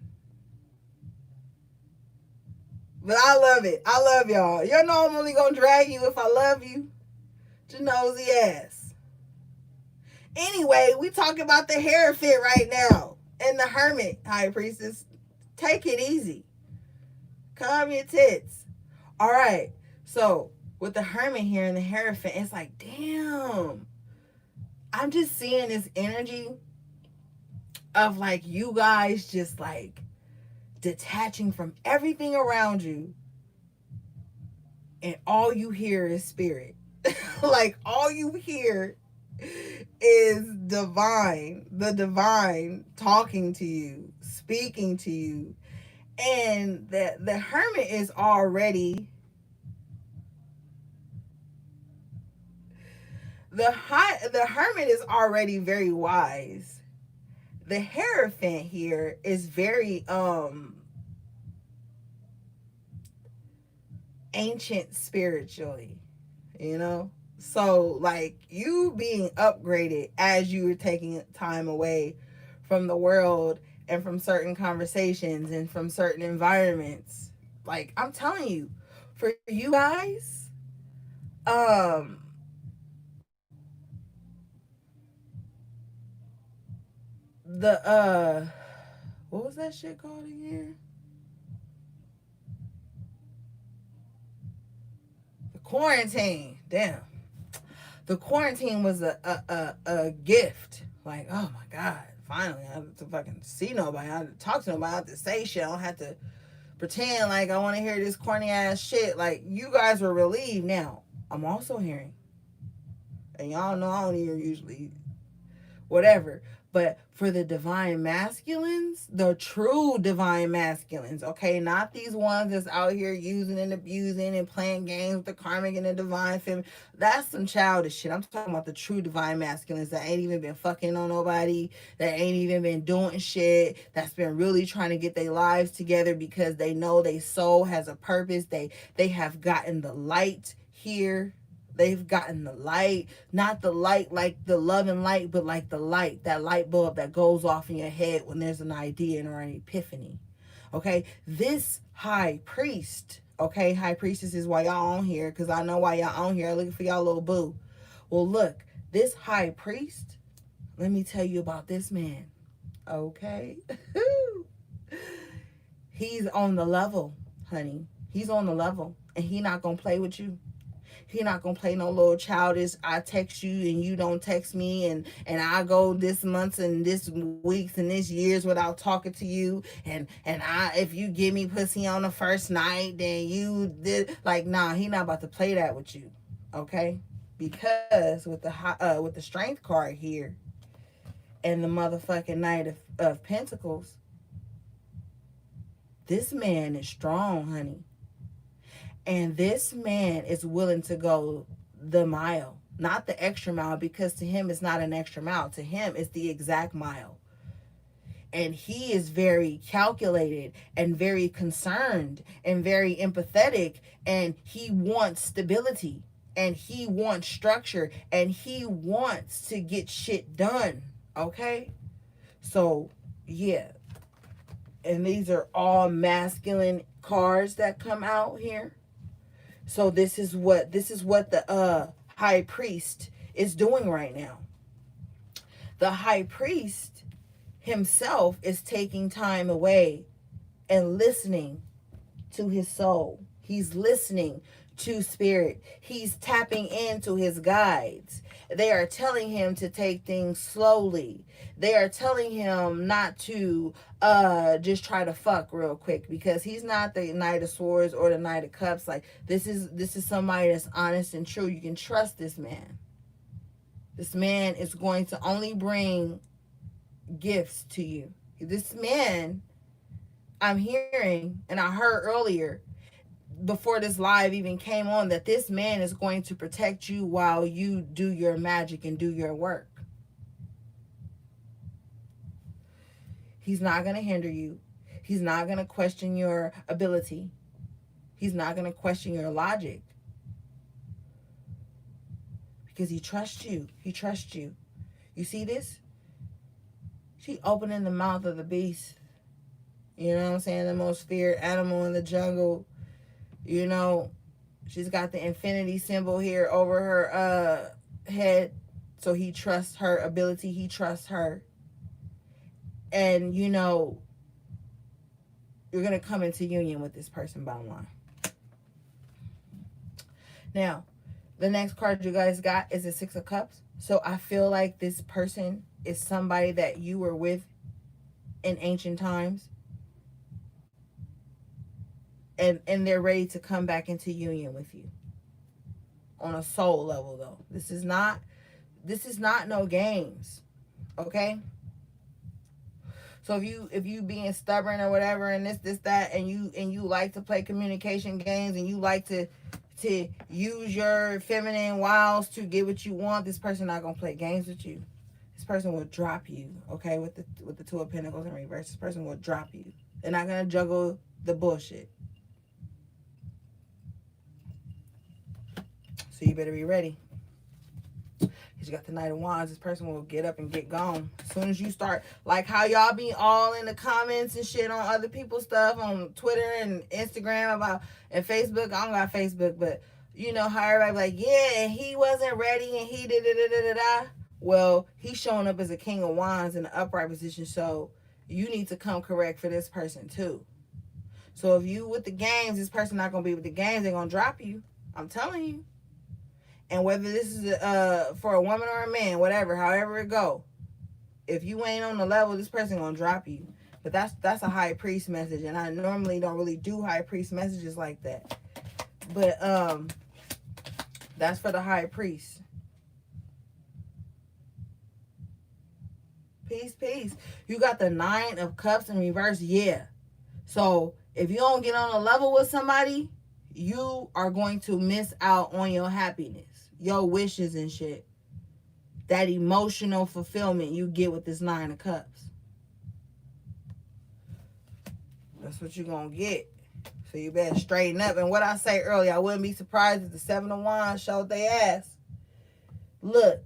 But I love it. I love y'all. Y'all know I'm only gonna drag you if I love you. Your nosy ass. Anyway, we talking about the Hierophant right now. And the Hermit, High Priestess. Take it easy. Calm your tits. Alright. So with the Hermit here and the Hierophant, it's like, damn. I'm just seeing this energy of like you guys just like detaching from everything around you, and all you hear is spirit. Like all you hear is divine, the divine talking to you, speaking to you. And the Hermit is already the Hermit is already very wise. The Hierophant here is very ancient spiritually, you know? So like you being upgraded as you were taking time away from the world and from certain conversations and from certain environments. Like I'm telling you, for you guys, um the what was that shit called again? The quarantine. Damn. The quarantine was a gift. Like, oh my God, finally I don't have to fucking see nobody. I don't have to talk to nobody. I don't have to say shit. I don't have to pretend like I want to hear this corny ass shit. Like, you guys were relieved. Now, I'm also hearing, and y'all know I don't even usually whatever. But for the divine masculines, the true divine masculines, okay, not these ones that's out here using and abusing and playing games with the karmic and the divine feminine. That's some childish shit. I'm talking about the true divine masculines that ain't even been fucking on nobody, that ain't even been doing shit, that's been really trying to get their lives together because they know their soul has a purpose. They have gotten the light here. They've gotten the light, not the light like the love and light, but like the light, that light bulb that goes off in your head when there's an idea or an epiphany. Okay, this high priest, okay, high priestess is why y'all on here, because I know why y'all on here, looking for y'all little boo. Well, look, this high priest, let me tell you about this man, okay? He's on the level, honey. He's on the level, and he not gonna play with you. He not gonna play no little childish, I text you and you don't text me, and I go this months and this weeks and this years without talking to you, and I, if you give me pussy on the first night, then you did. Like, nah, he not about to play that with you, okay? Because with the strength card here and the motherfucking Knight of Pentacles, this man is strong, honey. And this man is willing to go the mile, not the extra mile, because to him it's not an extra mile. To him, it's the exact mile. And he is very calculated and very concerned and very empathetic. And he wants stability and he wants structure and he wants to get shit done. Okay? So, yeah. And these are all masculine cards that come out here. So this is what the high priest is doing right now. The high priest himself is taking time away and listening to his soul. He's listening to spirit. He's tapping into his guides. They are telling him to take things slowly. They are telling him not to just try to fuck real quick, because he's not the Knight of Swords or the Knight of Cups. Like, this is somebody that's honest and true. You can trust this man. This man is going to only bring gifts to you. This man, I'm hearing, and I heard earlier before this live even came on, that this man is going to protect you while you do your magic and do your work. He's not going to hinder you. He's not going to question your ability. He's not going to question your logic. Because he trusts you. He trusts you. You see this? She opening the mouth of the beast. You know what I'm saying? The most feared animal in the jungle. You know, she's got the infinity symbol here over her head. So he trusts her ability. He trusts her. And, you know, you're going to come into union with this person, bottom line. Now, the next card you guys got is the Six of Cups. So I feel like this person is somebody that you were with in ancient times. And they're ready to come back into union with you. On a soul level, though. This is not no games. Okay? So if you being stubborn or whatever and this that and you like to play communication games and you like to use your feminine wiles to get what you want, this person not gonna play games with you. This person will drop you, okay, with the Two of Pentacles in reverse. This person will drop you. They're not gonna juggle the bullshit. So you better be ready. You got the Knight of Wands. This person will get up and get gone. As soon as you start, like how y'all be all in the comments and shit on other people's stuff on Twitter and Instagram about, and Facebook. I don't got Facebook, but you know how everybody like, yeah, and he wasn't ready and he did da. Well, he's showing up as a King of Wands in the upright position, so you need to come correct for this person too. So if you with the games, this person not gonna be with the games. They're gonna drop you. I'm telling you. And whether this is for a woman or a man, whatever, however it go, if you ain't on the level, this person gonna drop you. But that's a high priest message, and I normally don't really do high priest messages like that. But that's for the high priest. Peace, peace. You got the Nine of Cups in reverse, yeah. So if you don't get on a level with somebody, you are going to miss out on your happiness, your wishes and shit. That emotional fulfillment you get with this Nine of Cups. That's what you're going to get. So you better straighten up. And what I say earlier, I wouldn't be surprised if the Seven of Wands showed their ass. Look.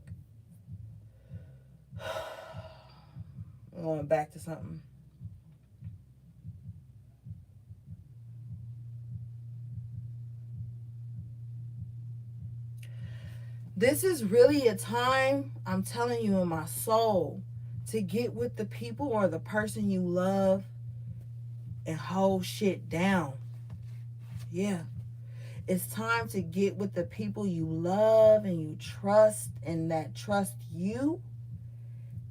I'm going back to something. This is really a time, I'm telling you in my soul, to get with the people or the person you love and hold shit down. Yeah. It's time to get with the people you love and you trust and that trust you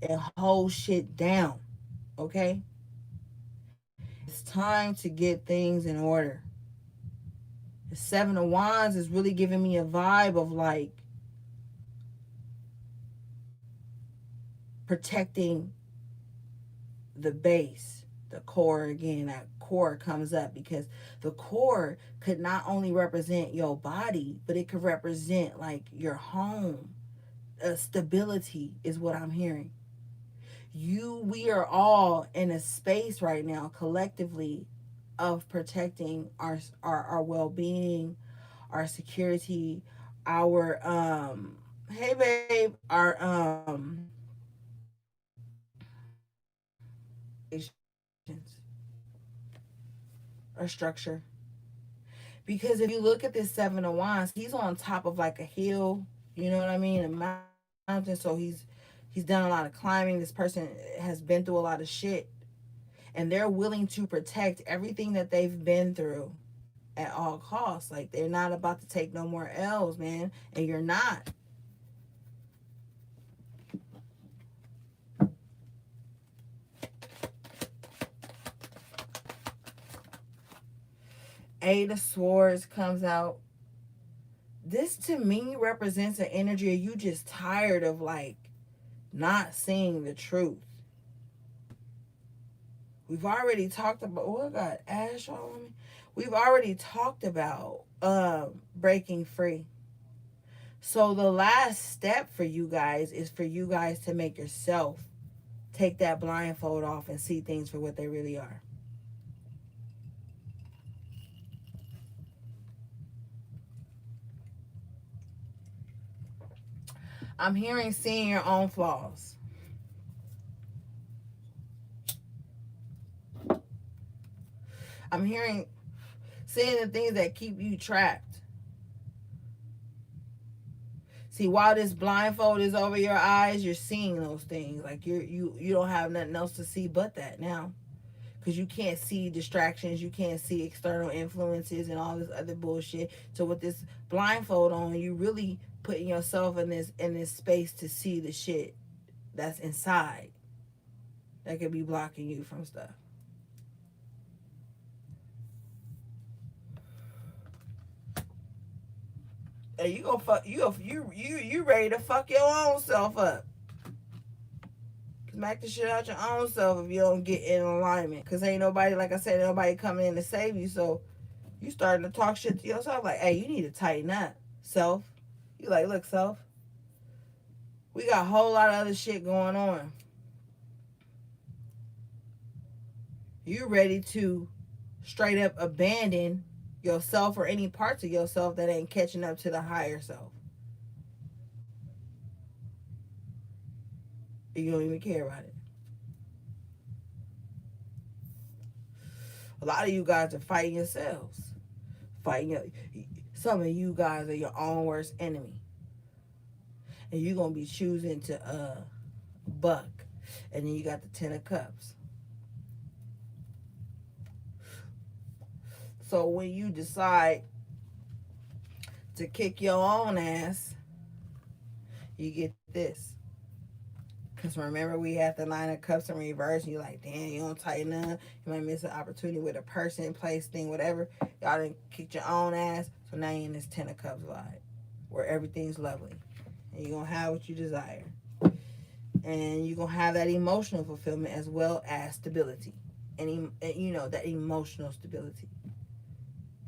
and hold shit down. Okay? It's time to get things in order. The Seven of Wands is really giving me a vibe of like protecting the base, the core. Again, that core comes up because the core could not only represent your body, but it could represent like your home. Stability is what I'm hearing. We are all in a space right now collectively of protecting our well-being, our security, our hey babe, our structure. Because if you look at this Seven of Wands, he's on top of like a hill, you know what I mean, a mountain. So he's done a lot of climbing. This person has been through a lot of shit, and they're willing to protect everything that they've been through at all costs. Like, they're not about to take no more L's, man, and you're not. Eight of Swords comes out. This to me represents an energy of you just tired of like not seeing the truth. We've already talked about, oh, I got ash all on me. We've already talked about breaking free. So the last step for you guys is for you guys to make yourself take that blindfold off and see things for what they really are. I'm hearing seeing your own flaws. I'm hearing seeing the things that keep you trapped. See, while this blindfold is over your eyes, you're seeing those things. Like you don't have nothing else to see but that now, because you can't see distractions, you can't see external influences and all this other bullshit. So with this blindfold on, you really putting yourself in this space to see the shit that's inside that could be blocking you from stuff. And you gonna fuck you ready to fuck your own self up. Smack the shit out your own self if you don't get in alignment. Cause ain't nobody, like I said, nobody coming in to save you. So you starting to talk shit to yourself like, hey, you need to tighten up, self. You like, look, self, we got a whole lot of other shit going on. You ready to straight up abandon yourself or any parts of yourself that ain't catching up to the higher self. You don't even care about it. A lot of you guys are fighting yourselves. Some of you guys are your own worst enemy. And you're going to be choosing to buck. And then you got the 10 of Cups. So when you decide to kick your own ass, you get this. Because remember, we had the 9 of Cups in reverse. And you're like, damn, you don't tighten up. You might miss an opportunity with a person, place, thing, whatever. Y'all done kicked your own ass. So now you're in this 10 of Cups vibe where everything's lovely. And you're going to have what you desire. And you're going to have that emotional fulfillment as well as stability. And, you know, that emotional stability.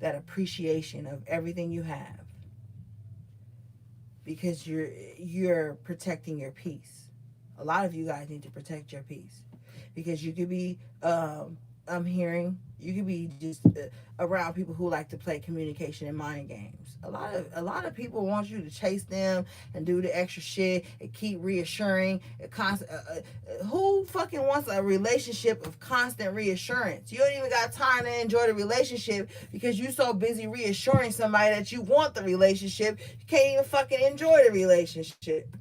That appreciation of everything you have. Because you're protecting your peace. A lot of you guys need to protect your peace. Because you could be, I'm hearing, you could be just around people who like to play communication and mind games. A lot of people want you to chase them and do the extra shit and keep reassuring. Who fucking wants a relationship of constant reassurance? You don't even got time to enjoy the relationship because you're so busy reassuring somebody that you want the relationship. You can't even fucking enjoy the relationship.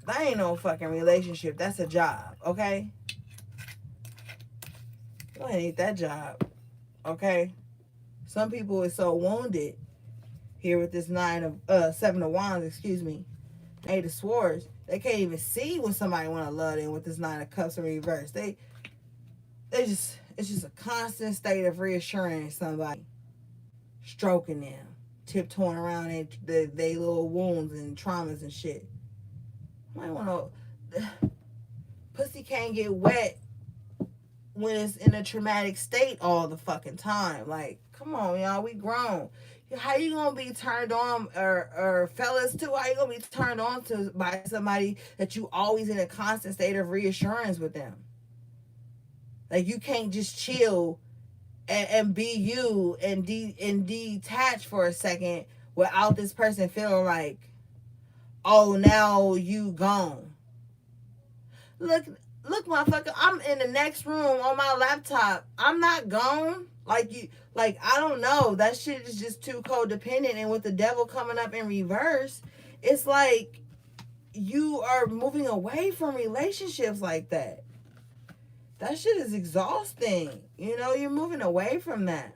That ain't no fucking relationship. That's a job, okay? You ain't need that job, okay? Some people are so wounded here with this 7 of Wands, excuse me, 8 of Swords. They can't even see when somebody want to love them with this 9 of Cups in reverse. It's just a constant state of reassuring somebody, stroking them, tiptoeing around their little wounds and traumas and shit. I want to. Pussy can't get wet when it's in a traumatic state all the fucking time. Like, come on, y'all, we grown. How you gonna be turned on, or fellas too? How you gonna be turned on to by somebody that you always in a constant state of reassurance with them? Like, you can't just chill and be you and detach for a second without this person feeling like, oh, now you gone. Look, motherfucker, I'm in the next room on my laptop. I'm not gone. Like, I don't know. That shit is just too codependent. And with the devil coming up in reverse, it's like you are moving away from relationships like that. That shit is exhausting. You know, you're moving away from that.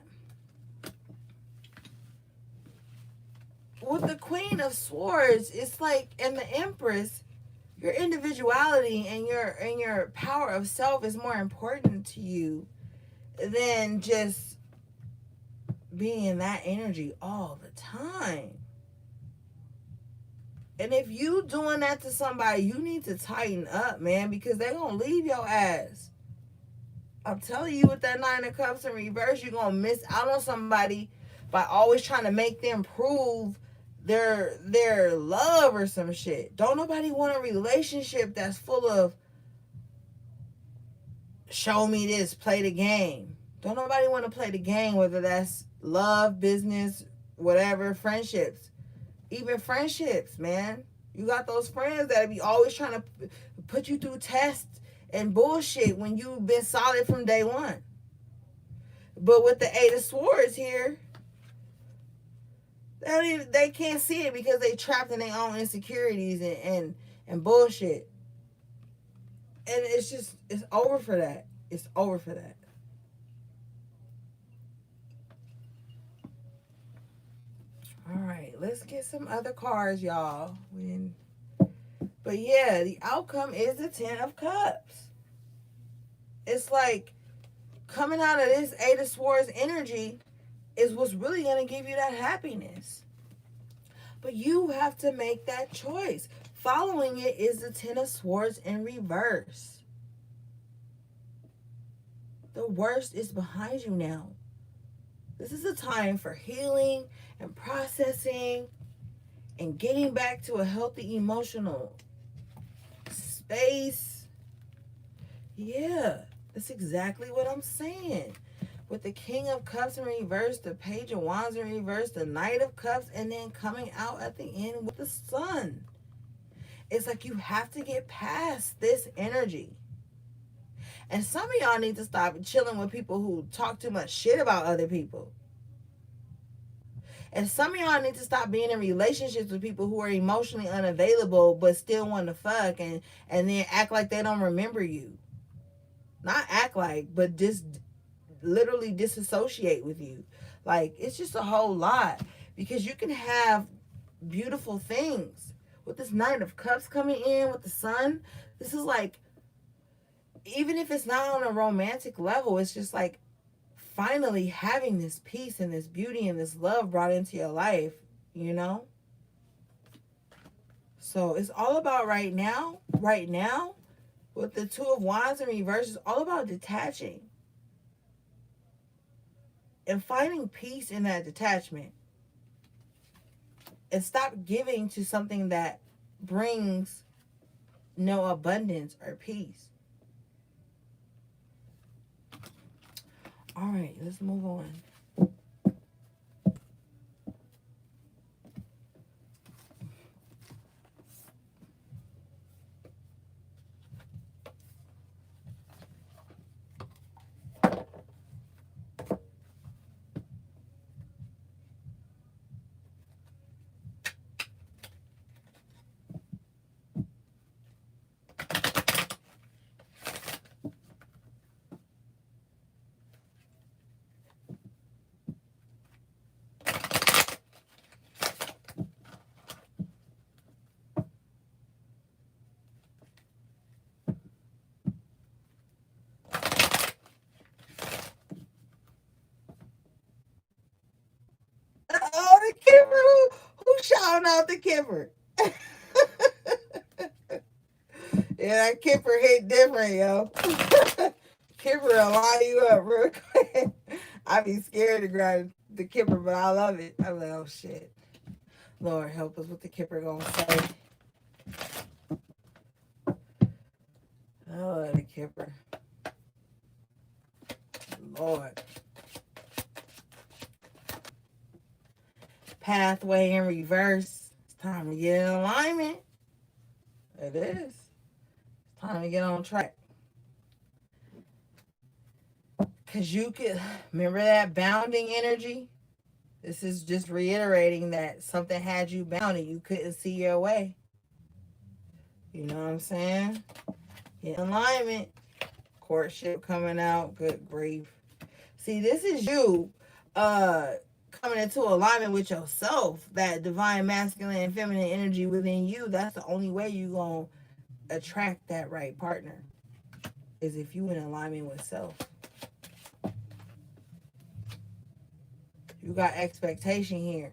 With the Queen of Swords, it's like, and the Empress, your individuality and your power of self is more important to you than just being in that energy all the time. And if you doing that to somebody, you need to tighten up, man, because they're gonna leave your ass. I'm telling you, with that 9 of Cups in reverse, you're gonna miss out on somebody by always trying to make them prove their love or some shit. Don't nobody want a relationship that's full of show me this, play the game. Don't nobody want to play the game, whether that's love, business, whatever, friendships. Even friendships, man. You got those friends that be always trying to put you through tests and bullshit when you've been solid from day one. But with the Eight of Swords here, they can't see it because they trapped in their own insecurities and bullshit. And it's over for that. It's over for that. All right, let's get some other cards, y'all. But yeah, the outcome is the Ten of Cups. It's like coming out of this Eight of Swords energy is what's really going to give you that happiness. But you have to make that choice. Following it is the Ten of Swords in reverse. The worst is behind you now. This is a time for healing and processing and getting back to a healthy emotional space. Yeah, that's exactly what I'm saying. With the King of Cups in reverse, the Page of Wands in reverse, the Knight of Cups, and then coming out at the end with the Sun. It's like you have to get past this energy. And some of y'all need to stop chilling with people who talk too much shit about other people. And some of y'all need to stop being in relationships with people who are emotionally unavailable but still want to fuck and then act like they don't remember you. Not act like, but just literally disassociate with you. Like, it's just a whole lot. Because you can have beautiful things. With this Knight of Cups coming in with the Sun, this is like, even if it's not on a romantic level, it's just like finally having this peace and this beauty and this love brought into your life, you know? So it's all about right now, with the Two of Wands in reverse, it's all about detaching and finding peace in that detachment. And stop giving to something that brings no abundance or peace. All right, let's move on. Oh, the Kipper. Who shouting out the Kipper? Yeah, that Kipper hit different, yo. Kipper will line you up real quick. I be scared to grab the Kipper, but I love it. I'm like, oh shit. Lord help us, what the Kipper gonna say. Oh, the Kipper. Lord. Pathway in reverse. It's time to get in alignment. It is. It's time to get on track. Because you could, remember that bounding energy? This is just reiterating that something had you bound and you couldn't see your way. You know what I'm saying? Get in alignment. Courtship coming out. Good grief. See, this is you coming into alignment with yourself. That divine masculine and feminine energy within you. That's the only way you're going to attract that right partner. Is if you in alignment with self. You got expectation here.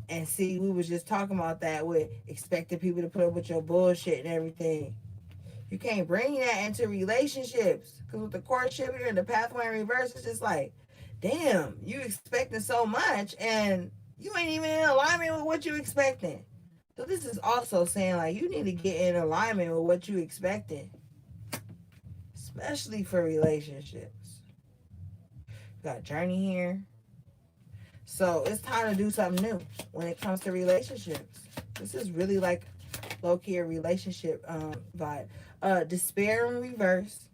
And see, we was just talking about that with expecting people to put up with your bullshit and everything. You can't bring that into relationships. Because with the courtship here and the pathway in reverse, it's just like, damn, you expecting so much and you ain't even in alignment with what you expecting. So this is also saying like you need to get in alignment with what you expecting. Especially for relationships. Got journey here. So it's time to do something new when it comes to relationships. This is really like low-key a relationship vibe. Despair in reverse,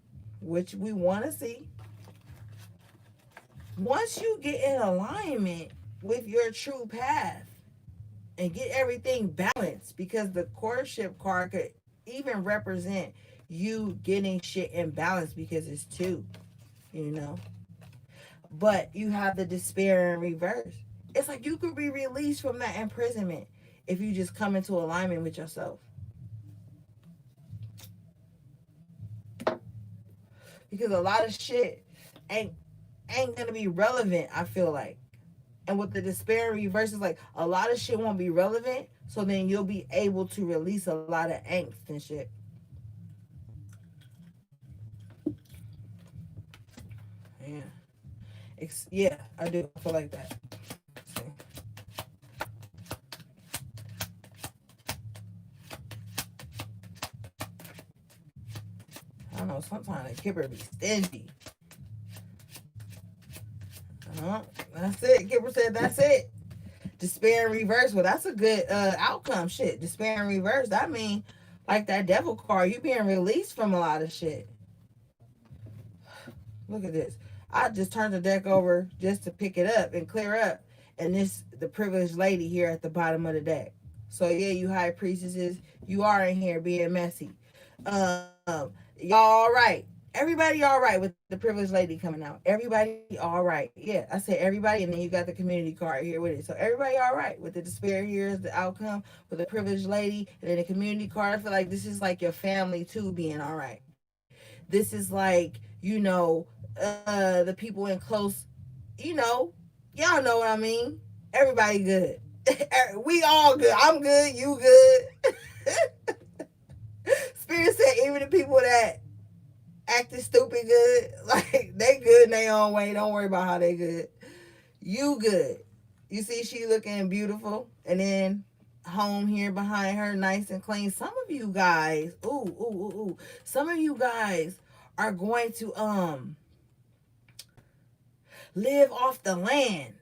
which we want to see. Once you get in alignment with your true path and get everything balanced, because the courtship card could even represent you getting shit in balance because it's two, you know. But you have the despair in reverse. It's like you could be released from that imprisonment if you just come into alignment with yourself. Because a lot of shit ain't ain't gonna be relevant, I feel like. And with the despair in reverse, is like a lot of shit won't be relevant, so then you'll be able to release a lot of angst and shit. Yeah. Yeah, I do. I feel like that. See. I don't know, sometimes a Kipper be stingy. That's it. Kipper said that's it. Despair in reverse. Well, that's a good outcome. Shit. Despair in reverse. That mean like that devil card, you being released from a lot of shit. Look at this. I just turned the deck over just to pick it up and clear up. And this the privileged lady here at the bottom of the deck. So yeah, you high priestesses, you are in here being messy. Y'all all right. Everybody all right with the privileged lady coming out. Everybody all right. Yeah, I said everybody, and then you got the community card here with it. So everybody all right with the despair here is the outcome with the privileged lady, and then the community card. I feel like this is like your family too being all right. This is like, the people in close, you know, y'all know what I mean. Everybody good. We all good. I'm good. You good. Spirit said even the people that acting stupid good, like they good in their own way. Don't worry about how they good. You good. You see she looking beautiful. And then home here behind her, nice and clean. Some of you guys, ooh. Some of you guys are going to live off the land,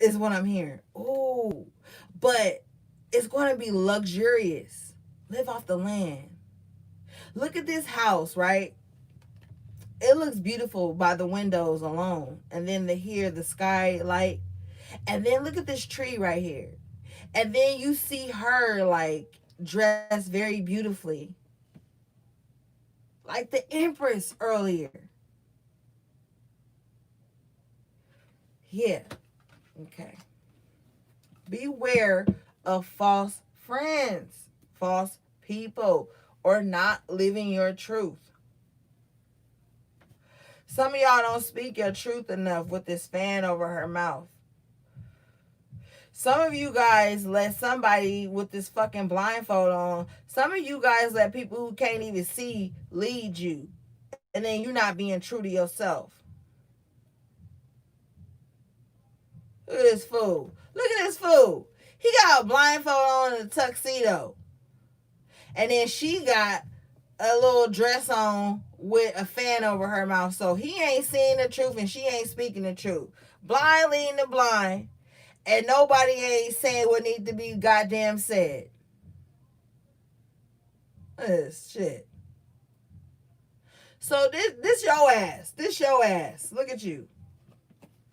is what I'm hearing. Ooh. But it's going to be luxurious. Live off the land. Look at this house, right? It looks beautiful by the windows alone. And then the skylight. And then look at this tree right here. And then you see her like dressed very beautifully. Like the Empress earlier. Yeah. Okay. Beware of false friends, false people, or not living your truth. Some of y'all don't speak your truth enough with this fan over her mouth. Some of you guys let somebody with this fucking blindfold on. Some of you guys let people who can't even see lead you. And then you're not being true to yourself. Look at this fool. Look at this fool. He got a blindfold on and a tuxedo. And then she got a little dress on with a fan over her mouth. So he ain't seeing the truth and she ain't speaking the truth. Blind leading the blind. And nobody ain't saying what needs to be goddamn said. This shit. So this your ass. This your ass. Look at you.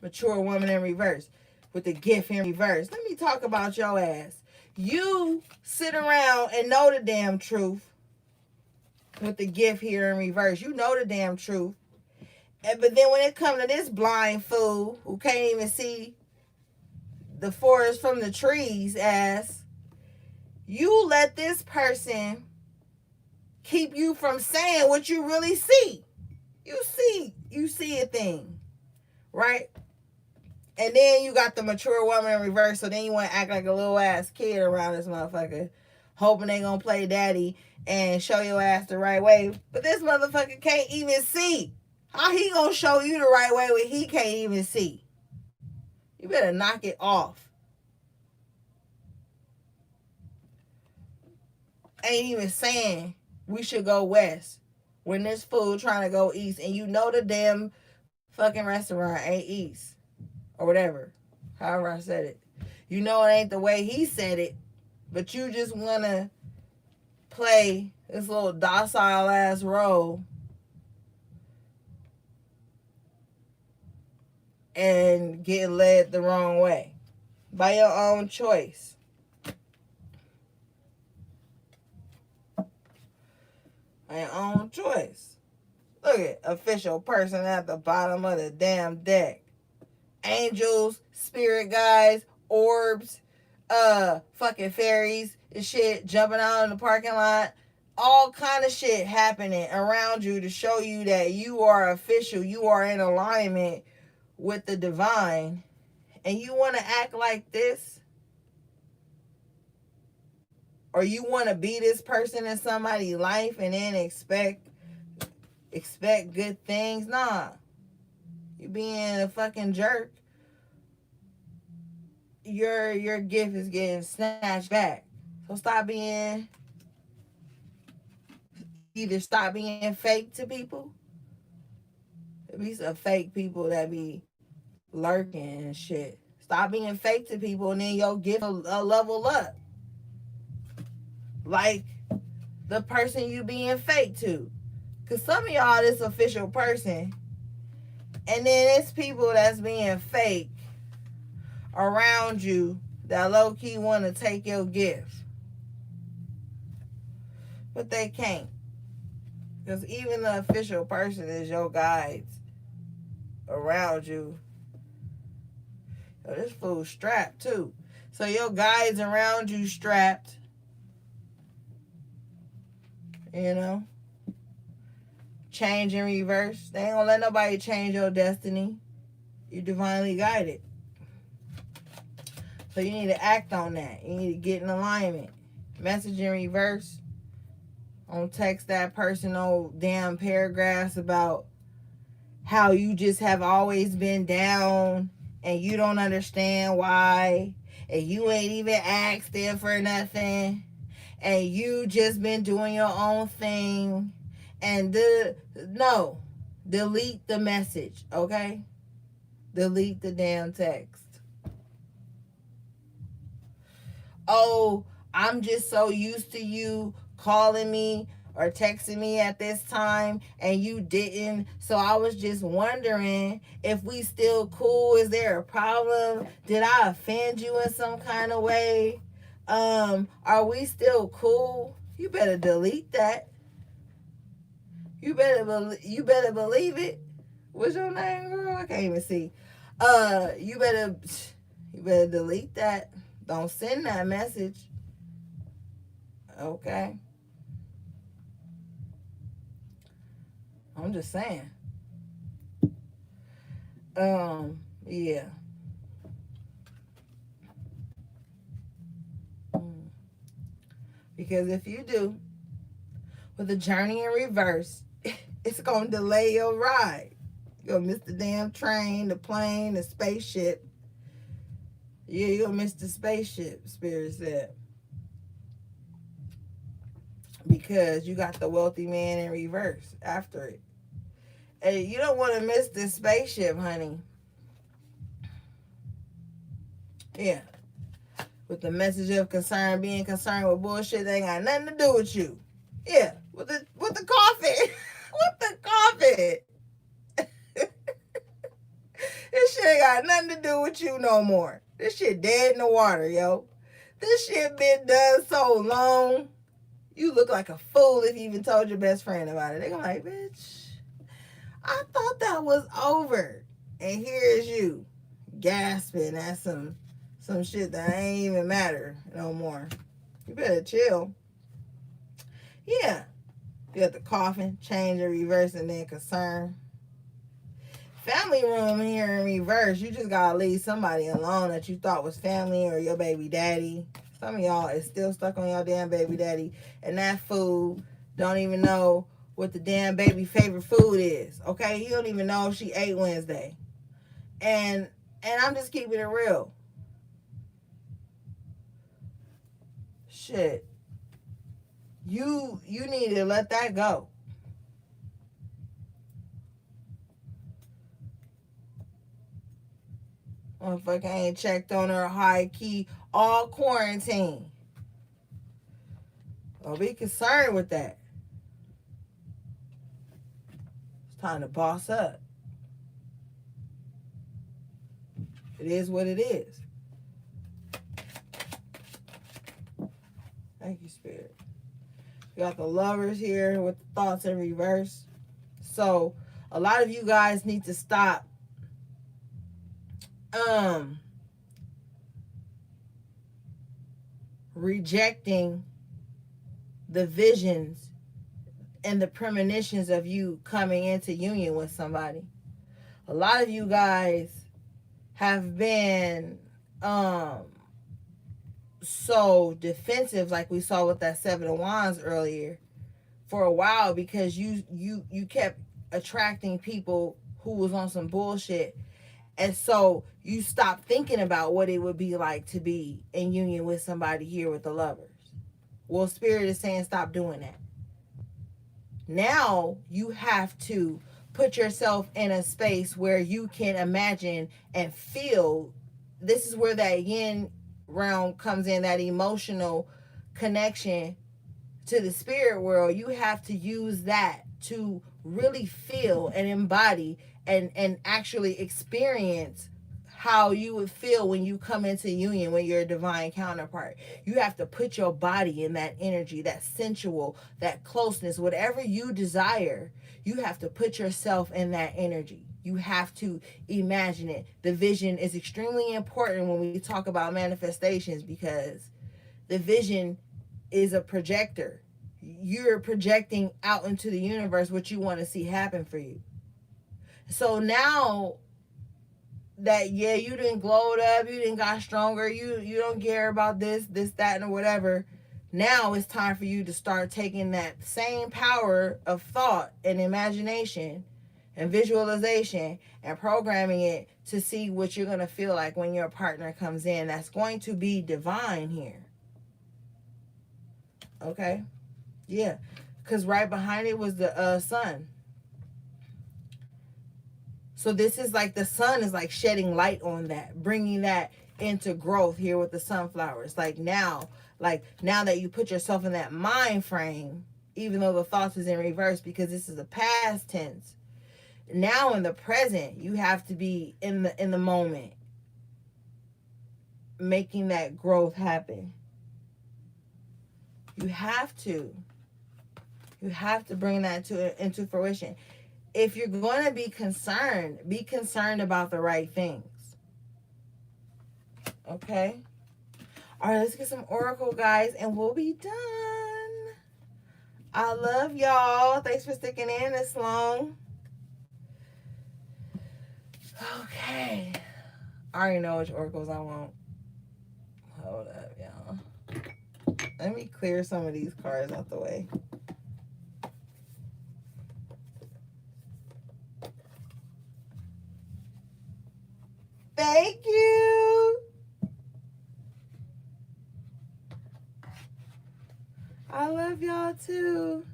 Mature woman in reverse. With the gift in reverse. Let me talk about your ass. You sit around and know the damn truth. With the gift here in reverse. You know the damn truth. But then when it comes to this blind fool who can't even see the forest from the trees, ass, you let this person keep you from saying what you really see. You see a thing, right? And then you got the mature woman in reverse, so then you want to act like a little ass kid around this motherfucker, hoping they gonna play daddy and show your ass the right way. But this motherfucker can't even see. How he gonna show you the right way when he can't even see? You better knock it off. Ain't even saying we should go west when this fool trying to go east, and you know the damn fucking restaurant ain't east or whatever. However I said it. You know it ain't the way he said it, but you just want to play this little docile ass role and getting led the wrong way by your own choice. By your own choice. Look at official person at the bottom of the damn deck. Angels, spirit guides, orbs, fucking fairies and shit jumping out in the parking lot. All kind of shit happening around you to show you that you are official. You are in alignment with the divine. And you want to act like this? Or you want to be this person in somebody's life and then expect good things? Nah. You being a fucking jerk. Your gift is getting snatched back. So either stop being fake to people. There be some fake people that be lurking and shit. Stop being fake to people and then your gift will level up. Like the person you being fake to. Cause some of y'all this official person. And then it's people that's being fake around you that low key want to take your gift. But they can't. Because even the official person is your guides around you. Yo, this fool strapped too. So your guides around you strapped. You know? Change in reverse. They ain't gonna let nobody change your destiny. You're divinely guided. So you need to act on that. You need to get in alignment. Message in reverse. Don't text that person no damn paragraphs about how you just have always been down and you don't understand why and you ain't even asked them for nothing and you just been doing your own thing and no, delete the message, okay? Delete the damn text. Oh, I'm just so used to you calling me or texting me at this time and you didn't, so I was just wondering if we still cool. Is there a problem? Did I offend you in some kind of way? Are we still cool? You better delete that. You better believe it. What's your name, girl? I can't even see. You better delete that. Don't send that message. Okay. I'm just saying. Yeah. Because if you do, with the journey in reverse, it's going to delay your ride. You're going to miss the damn train, the plane, the spaceship. Yeah, you're going to miss the spaceship, Spirit said. Because you got the wealthy man in reverse after it. Hey, you don't want to miss this spaceship, honey. Yeah. With the message of concern, being concerned with bullshit that ain't got nothing to do with you. Yeah. With the coffee. With the coffee. This shit ain't got nothing to do with you no more. This shit dead in the water, yo. This shit been done so long. You look like a fool if you even told your best friend about it. They gonna like, bitch, I thought that was over. And here's you gasping at some shit that ain't even matter no more. You better chill. Yeah. You got the coffin, change and reverse, and then concern. Family room here in reverse. You just gotta leave somebody alone that you thought was family or your baby daddy. Some of y'all is still stuck on your damn baby daddy. And that fool don't even know what the damn baby favorite food is. Okay? He don't even know if she ate Wednesday. And I'm just keeping it real. Shit. You need to let that go. Motherfucker ain't checked on her high key all quarantine. Don't be concerned with that. It's time to boss up. It is what it is. Thank you, Spirit. We got the Lovers here with the thoughts in reverse. So a lot of you guys need to stop rejecting the visions and the premonitions of you coming into union with somebody. A lot of you guys have been so defensive, like we saw with that Seven of Wands earlier, for a while, because you kept attracting people who was on some bullshit. And so you stopped thinking about what it would be like to be in union with somebody here with the Lovers. Well, Spirit is saying stop doing that. Now you have to put yourself in a space where you can imagine and feel. This is where that yin realm comes in, that emotional connection to the spirit world. You have to use that to really feel and embody and actually experience how you would feel when you come into union with your divine counterpart. You have to put your body in that energy, that sensual, that closeness, whatever you desire. You have to put yourself in that energy. You have to imagine it. The vision is extremely important when we talk about manifestations, because the vision is a projector. You're projecting out into the universe what you want to see happen for you. So now that, yeah, you didn't glowed up, you didn't got stronger, you don't care about this, that, and whatever. Now it's time for you to start taking that same power of thought and imagination and visualization and programming it to see what you're going to feel like when your partner comes in. That's going to be divine here. Okay? Yeah. Because right behind it was the sun. So this is like the sun is like shedding light on that, bringing that into growth here with the sunflowers. Like now that you put yourself in that mind frame, even though the thoughts is in reverse because this is a past tense. Now in the present, you have to be in the moment, making that growth happen. You have to bring that into fruition. If you're going to be concerned about the right things. Okay? All right, let's get some oracle, guys, and we'll be done. I love y'all. Thanks for sticking in this long. Okay. I already know which oracles I want. Hold up, y'all. Let me clear some of these cards out the way. Thank you. I love y'all too.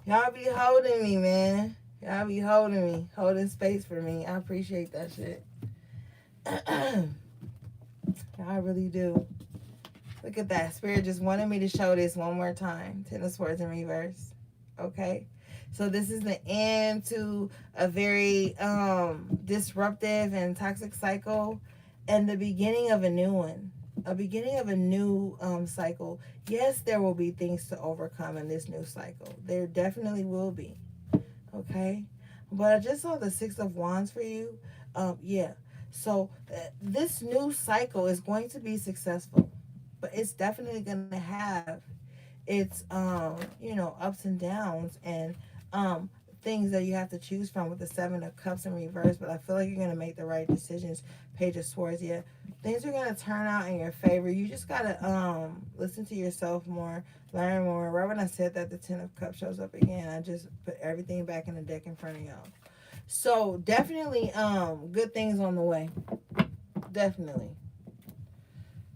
Y'all be holding me, man. Y'all be holding me, holding space for me. I appreciate that shit. I really do. Look at that. Spirit just wanted me to show this one more time. Ten of Swords in reverse. Okay. So this is the end to a very disruptive and toxic cycle, and the beginning of a new one. A beginning of a new cycle. Yes, there will be things to overcome in this new cycle. There definitely will be. Okay. But I just saw the Six of Wands for you. Yeah. So this new cycle is going to be successful, but it's definitely going to have its ups and downs and things that you have to choose from with the Seven of Cups in reverse. But I feel like you're going to make the right decisions. Page of Swords, yeah, things are going to turn out in your favor. You just got to listen to yourself more, learn more. Right when I said that, the Ten of Cups shows up again. I just put everything back in the deck in front of y'all. So definitely good things on the way. Definitely.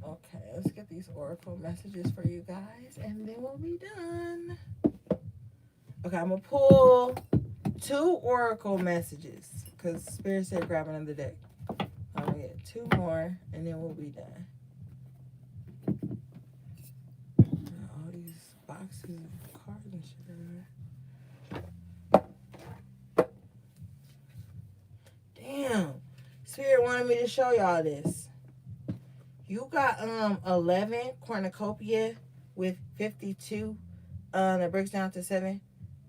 Okay, let's get these oracle messages for you guys, and then we'll be done. Okay, I'm going to pull 2 oracle messages because Spirit said grab another deck. I'm going to get 2 more, and then we'll be done. All these boxes of cards and shit everywhere. Spirit wanted me to show y'all this. You got 11 cornucopia with 52. That breaks down to 7.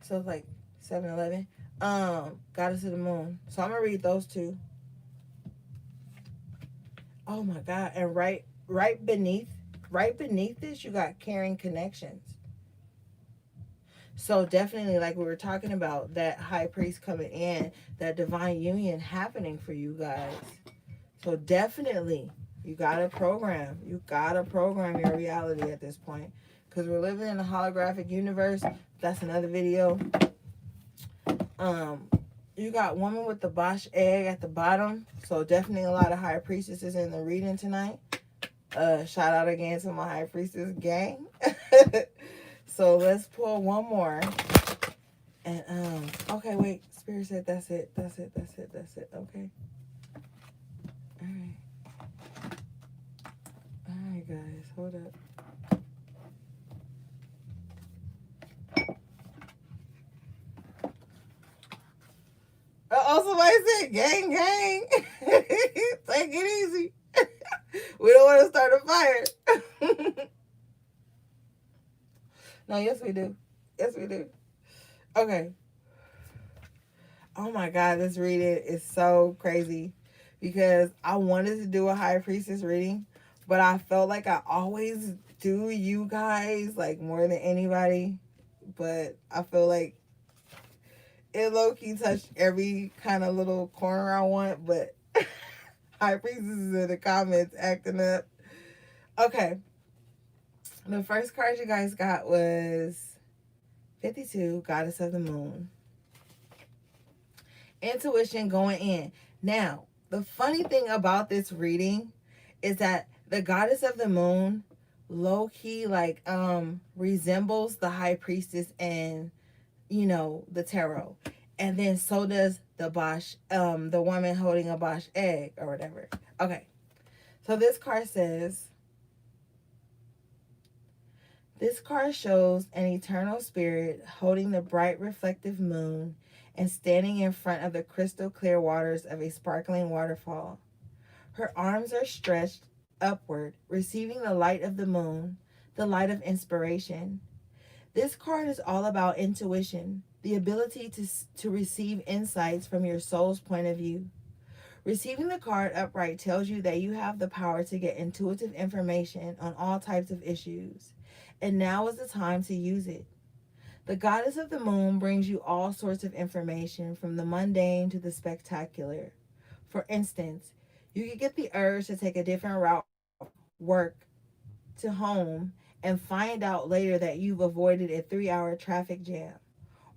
So it's like 7-11. Goddess of the Moon. So I'm gonna read those two. Oh my God. And right beneath this, you got caring connections. So definitely, like we were talking about, that high priest coming in, that divine union happening for you guys. So definitely, you gotta program your reality at this point, because we're living in a holographic universe. That's another video. You got woman with the Bosch egg at the bottom. So definitely a lot of high priestesses in the reading tonight. Shout out again to my high priestess gang. So let's pull one more. And okay, wait. Spirit said that's it. Okay. Alright guys, hold up. Oh, somebody said gang. Take it easy. We don't want to start a fire. No, yes we do. Okay. Oh my God, this reading is so crazy, because I wanted to do a high priestess reading, but I felt like I always do you guys like more than anybody. But I feel like it low-key touched every kind of little corner I want, but high priestess is in the comments acting up. Okay. The first card you guys got was 52, Goddess of the Moon. Intuition going in. Now, the funny thing about this reading is that the Goddess of the Moon low-key like resembles the high priestess and, you know, the tarot. And then so does the Bosch, the woman holding a Bosch egg or whatever. Okay. So this card says, this card shows an eternal spirit holding the bright reflective moon and standing in front of the crystal clear waters of a sparkling waterfall. Her arms are stretched upward, receiving the light of the moon, the light of inspiration. This card is all about intuition, the ability to receive insights from your soul's point of view. Receiving the card upright tells you that you have the power to get intuitive information on all types of issues, and now is the time to use it. The Goddess of the Moon brings you all sorts of information, from the mundane to the spectacular. For instance, you could get the urge to take a different route, work to home, and find out later that you've avoided a 3-hour traffic jam.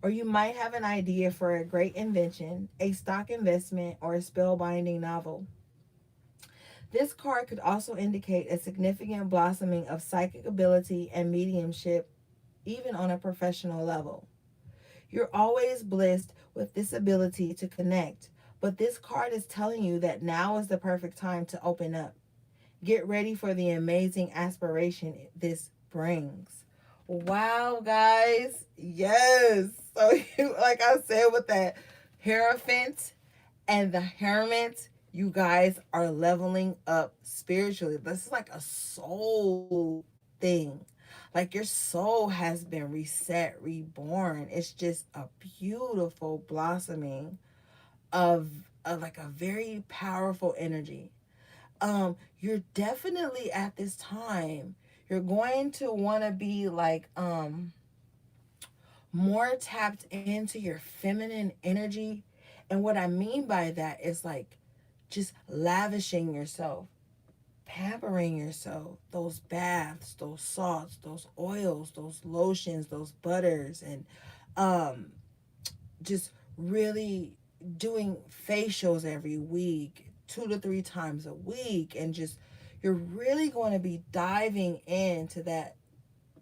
Or you might have an idea for a great invention, a stock investment, or a spellbinding novel. This card could also indicate a significant blossoming of psychic ability and mediumship, even on a professional level. You're always blessed with this ability to connect, but this card is telling you that now is the perfect time to open up. Get ready for the amazing aspiration this brings. Wow, guys. Yes. So, like I said, with that Hierophant and the Hermit, you guys are leveling up spiritually. This is like a soul thing. Like your soul has been reset, reborn. It's just a beautiful blossoming of like a very powerful energy. You're definitely at this time, you're going to want to be like more tapped into your feminine energy. And what I mean by that is like just lavishing yourself, pampering yourself, those baths, those salts, those oils, those lotions, those butters, and just really doing facials every week, 2 to 3 times a week, and just you're really going to be diving into that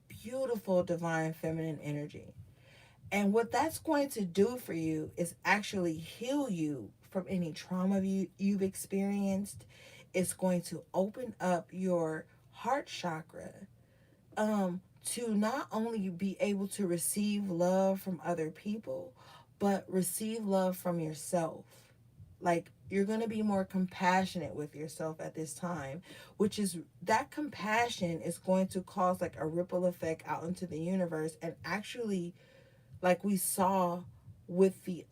beautiful divine feminine energy. And what that's going to do for you is actually heal you from any trauma you've experienced. It's going to open up your heart chakra, to not only be able to receive love from other people, but receive love from yourself. Like You're going to be more compassionate with yourself at this time, which is that compassion is going to cause like a ripple effect out into the universe. And actually, like we saw with the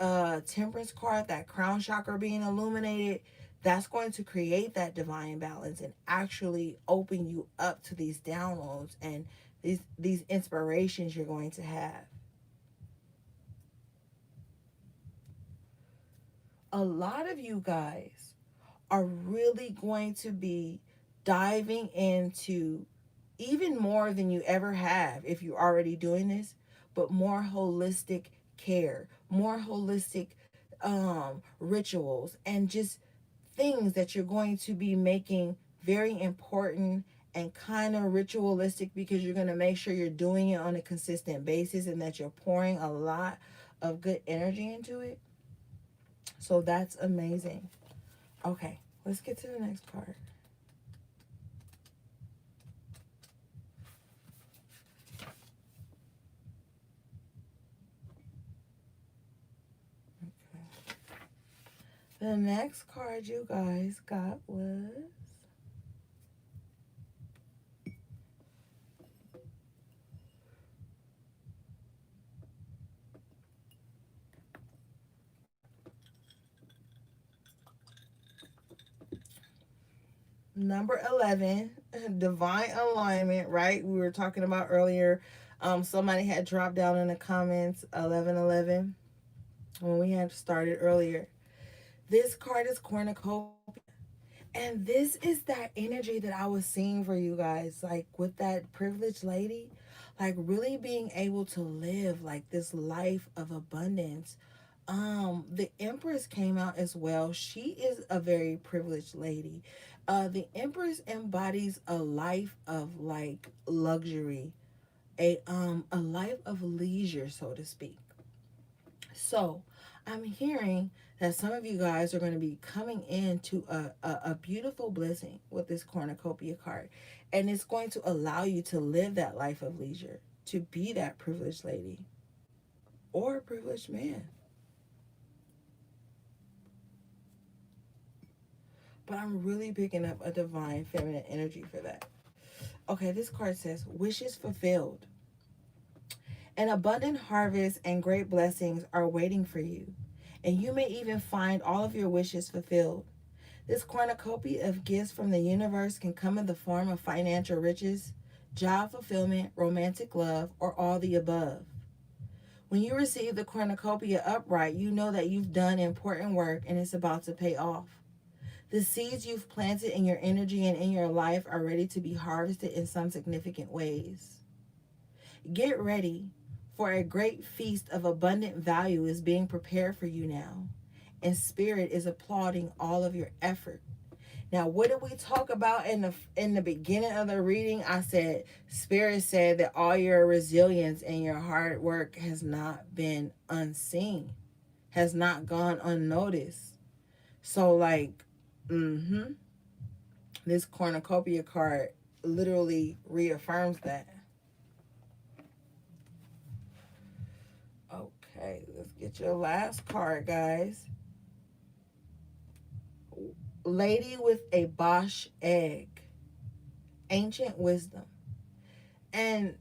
temperance card, that crown chakra being illuminated, that's going to create that divine balance and actually open you up to these downloads and these inspirations you're going to have. A lot of you guys are really going to be diving into even more than you ever have if you're already doing this, but more holistic care, more holistic rituals, and just things that you're going to be making very important and kind of ritualistic, because you're going to make sure you're doing it on a consistent basis and that you're pouring a lot of good energy into it. So that's amazing. Okay, let's get to the next card. Okay. The next card you guys got was number 11, divine alignment, right? We were talking about earlier. Somebody had dropped down in the comments 1111 when we had started earlier. This card is cornucopia. And this is that energy that I was seeing for you guys, like with that privileged lady, like really being able to live like this life of abundance. The Empress came out as well. She is a very privileged lady. The Empress embodies a life of like luxury, a life of leisure, so to speak. So I'm hearing that some of you guys are going to be coming into a beautiful blessing with this cornucopia card. And it's going to allow you to live that life of leisure, to be that privileged lady or a privileged man. But I'm really picking up a divine feminine energy for that. Okay, this card says wishes fulfilled. An abundant harvest and great blessings are waiting for you, and you may even find all of your wishes fulfilled. This cornucopia of gifts from the universe can come in the form of financial riches, job fulfillment, romantic love, or all the above. When you receive the cornucopia upright, you know that you've done important work and it's about to pay off. The seeds you've planted in your energy and in your life are ready to be harvested in some significant ways. Get ready, for a great feast of abundant value is being prepared for you now, and Spirit is applauding all of your effort. Now, what did we talk about in the beginning of the reading? I said Spirit said that all your resilience and your hard work has not been unseen, has not gone unnoticed. So like, this cornucopia card literally reaffirms that. Okay, let's get your last card, guys. Lady with a Bosch egg. Ancient wisdom. And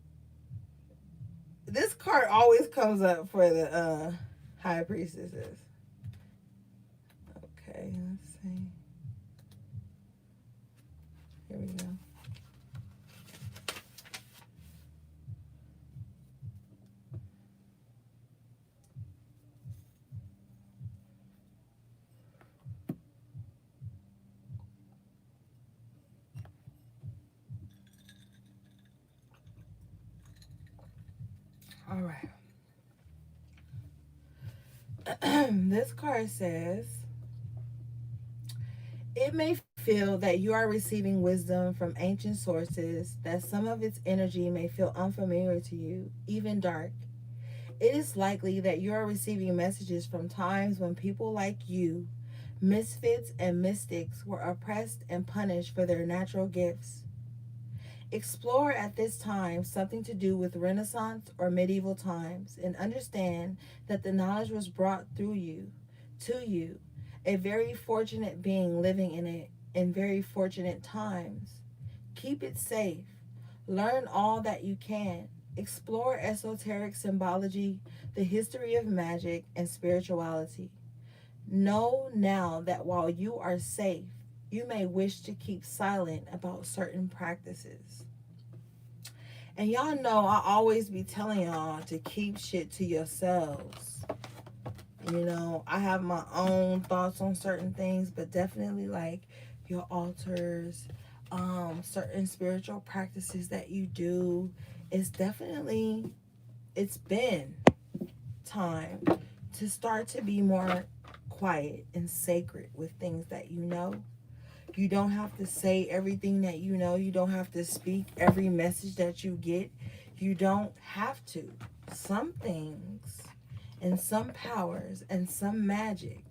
this card always comes up for the high priestesses. Okay, let's see. Here we go. All right. This card says, it may feel that you are receiving wisdom from ancient sources, that some of its energy may feel unfamiliar to you, even dark. It is likely that you are receiving messages from times when people like you, misfits and mystics, were oppressed and punished for their natural gifts. Explore at this time something to do with Renaissance or medieval times and understand that the knowledge was brought through you, to you, A very fortunate being living in it in very fortunate times. Keep it safe. Learn all that you can. Explore esoteric symbology, the history of magic, and spirituality. Know now that while you are safe, you may wish to keep silent about certain practices. And y'all know I always be telling y'all to keep shit to yourselves. You know, I have my own thoughts on certain things, but definitely like your altars, certain spiritual practices that you do. It's been time to start to be more quiet and sacred with things that you know. You don't have to say everything that you know. You don't have to speak every message that you get. You don't have to. Some things and some powers and some magic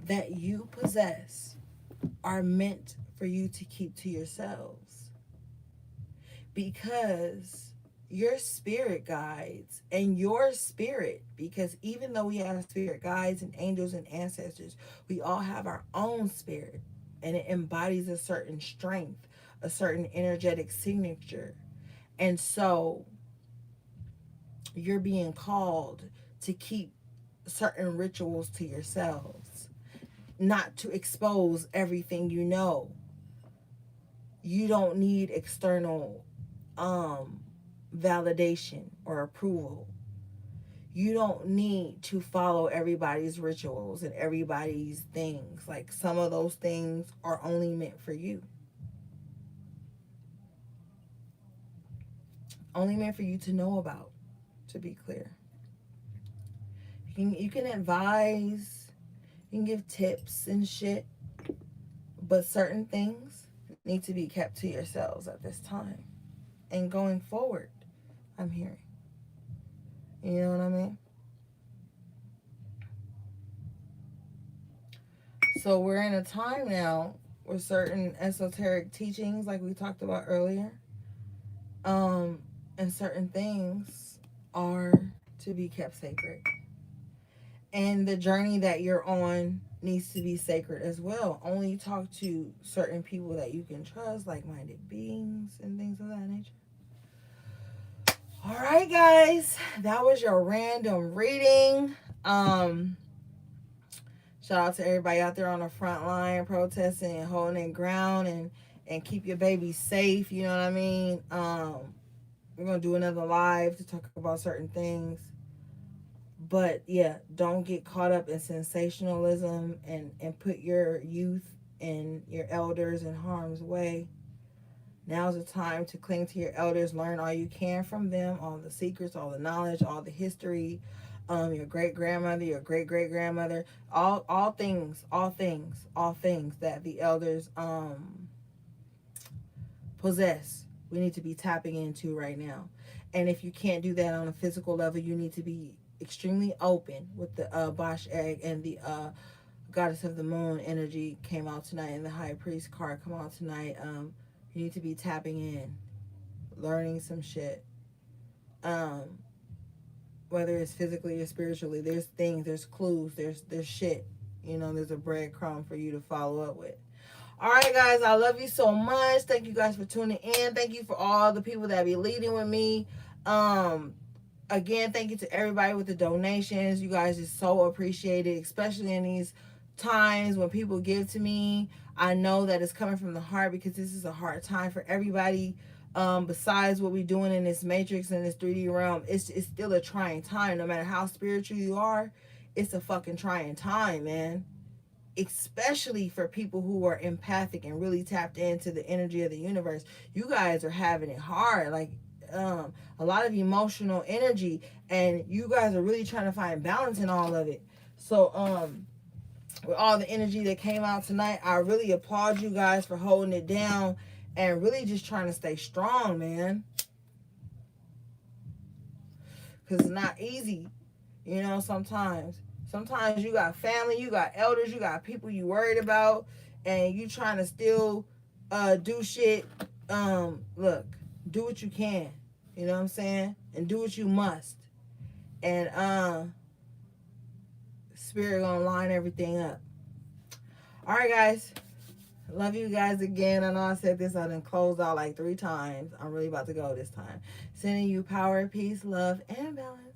that you possess are meant for you to keep to yourselves, because your spirit guides and your spirit, because even though we have spirit guides and angels and ancestors, we all have our own spirit, and it embodies a certain strength, a certain energetic signature. And so you're being called to keep certain rituals to yourselves, not to expose everything you know. You don't need external um validation or approval. You don't need to follow everybody's rituals and everybody's things. Like, some of those things are only meant for you. Only meant for you to know about, to be clear. You can advise, you can give tips and shit, but certain things need to be kept to yourselves at this time. And going forward, I'm hearing. You know what I mean? So we're in a time now where certain esoteric teachings, like we talked about earlier, and certain things are to be kept sacred. And the journey that you're on needs to be sacred as well. Only talk to certain people that you can trust, like-minded beings and things of that nature. All right, guys, that was your random reading. Shout out to everybody out there on the front line protesting and holding ground, and keep your baby safe. You know what I mean? We're gonna do another live to talk about certain things. But yeah, don't get caught up in sensationalism and put your youth and your elders in harm's way. Now's the time to cling to your elders, learn all you can from them, all the secrets, all the knowledge, all the history, your great grandmother, your great great grandmother, all things that the elders possess. We need to be tapping into right now. And if you can't do that on a physical level, you need to be extremely open with the Bosch egg, and the goddess of the moon energy came out tonight, and the high priest card come out tonight. You need to be tapping in, learning some shit. Whether it's physically or spiritually, there's things, there's clues, there's shit. You know, there's a breadcrumb for you to follow up with. All right, guys, I love you so much. Thank you guys for tuning in. Thank you for all the people that be leading with me. Again, thank you to everybody with the donations. You guys is so appreciated, especially in these times when people give to me. I know that it's coming from the heart, because this is a hard time for everybody. Besides what we're doing in this matrix and this 3D realm, it's still a trying time. No matter how spiritual you are, it's a fucking trying time, man. Especially for people who are empathic and really tapped into the energy of the universe. You guys are having it hard. Like, a lot of emotional energy, and you guys are really trying to find balance in all of it. So with all the energy that came out tonight, I really applaud you guys for holding it down and really just trying to stay strong, man, because it's not easy. You know, sometimes you got family, you got elders, you got people you worried about, and you trying to still do shit. Look, do what you can. You know what I'm saying? And do what you must. And Spirit gonna line everything up. All right, guys. Love you guys again. I know I said this, I done closed out like 3 times. I'm really about to go this time. Sending you power, peace, love, and balance.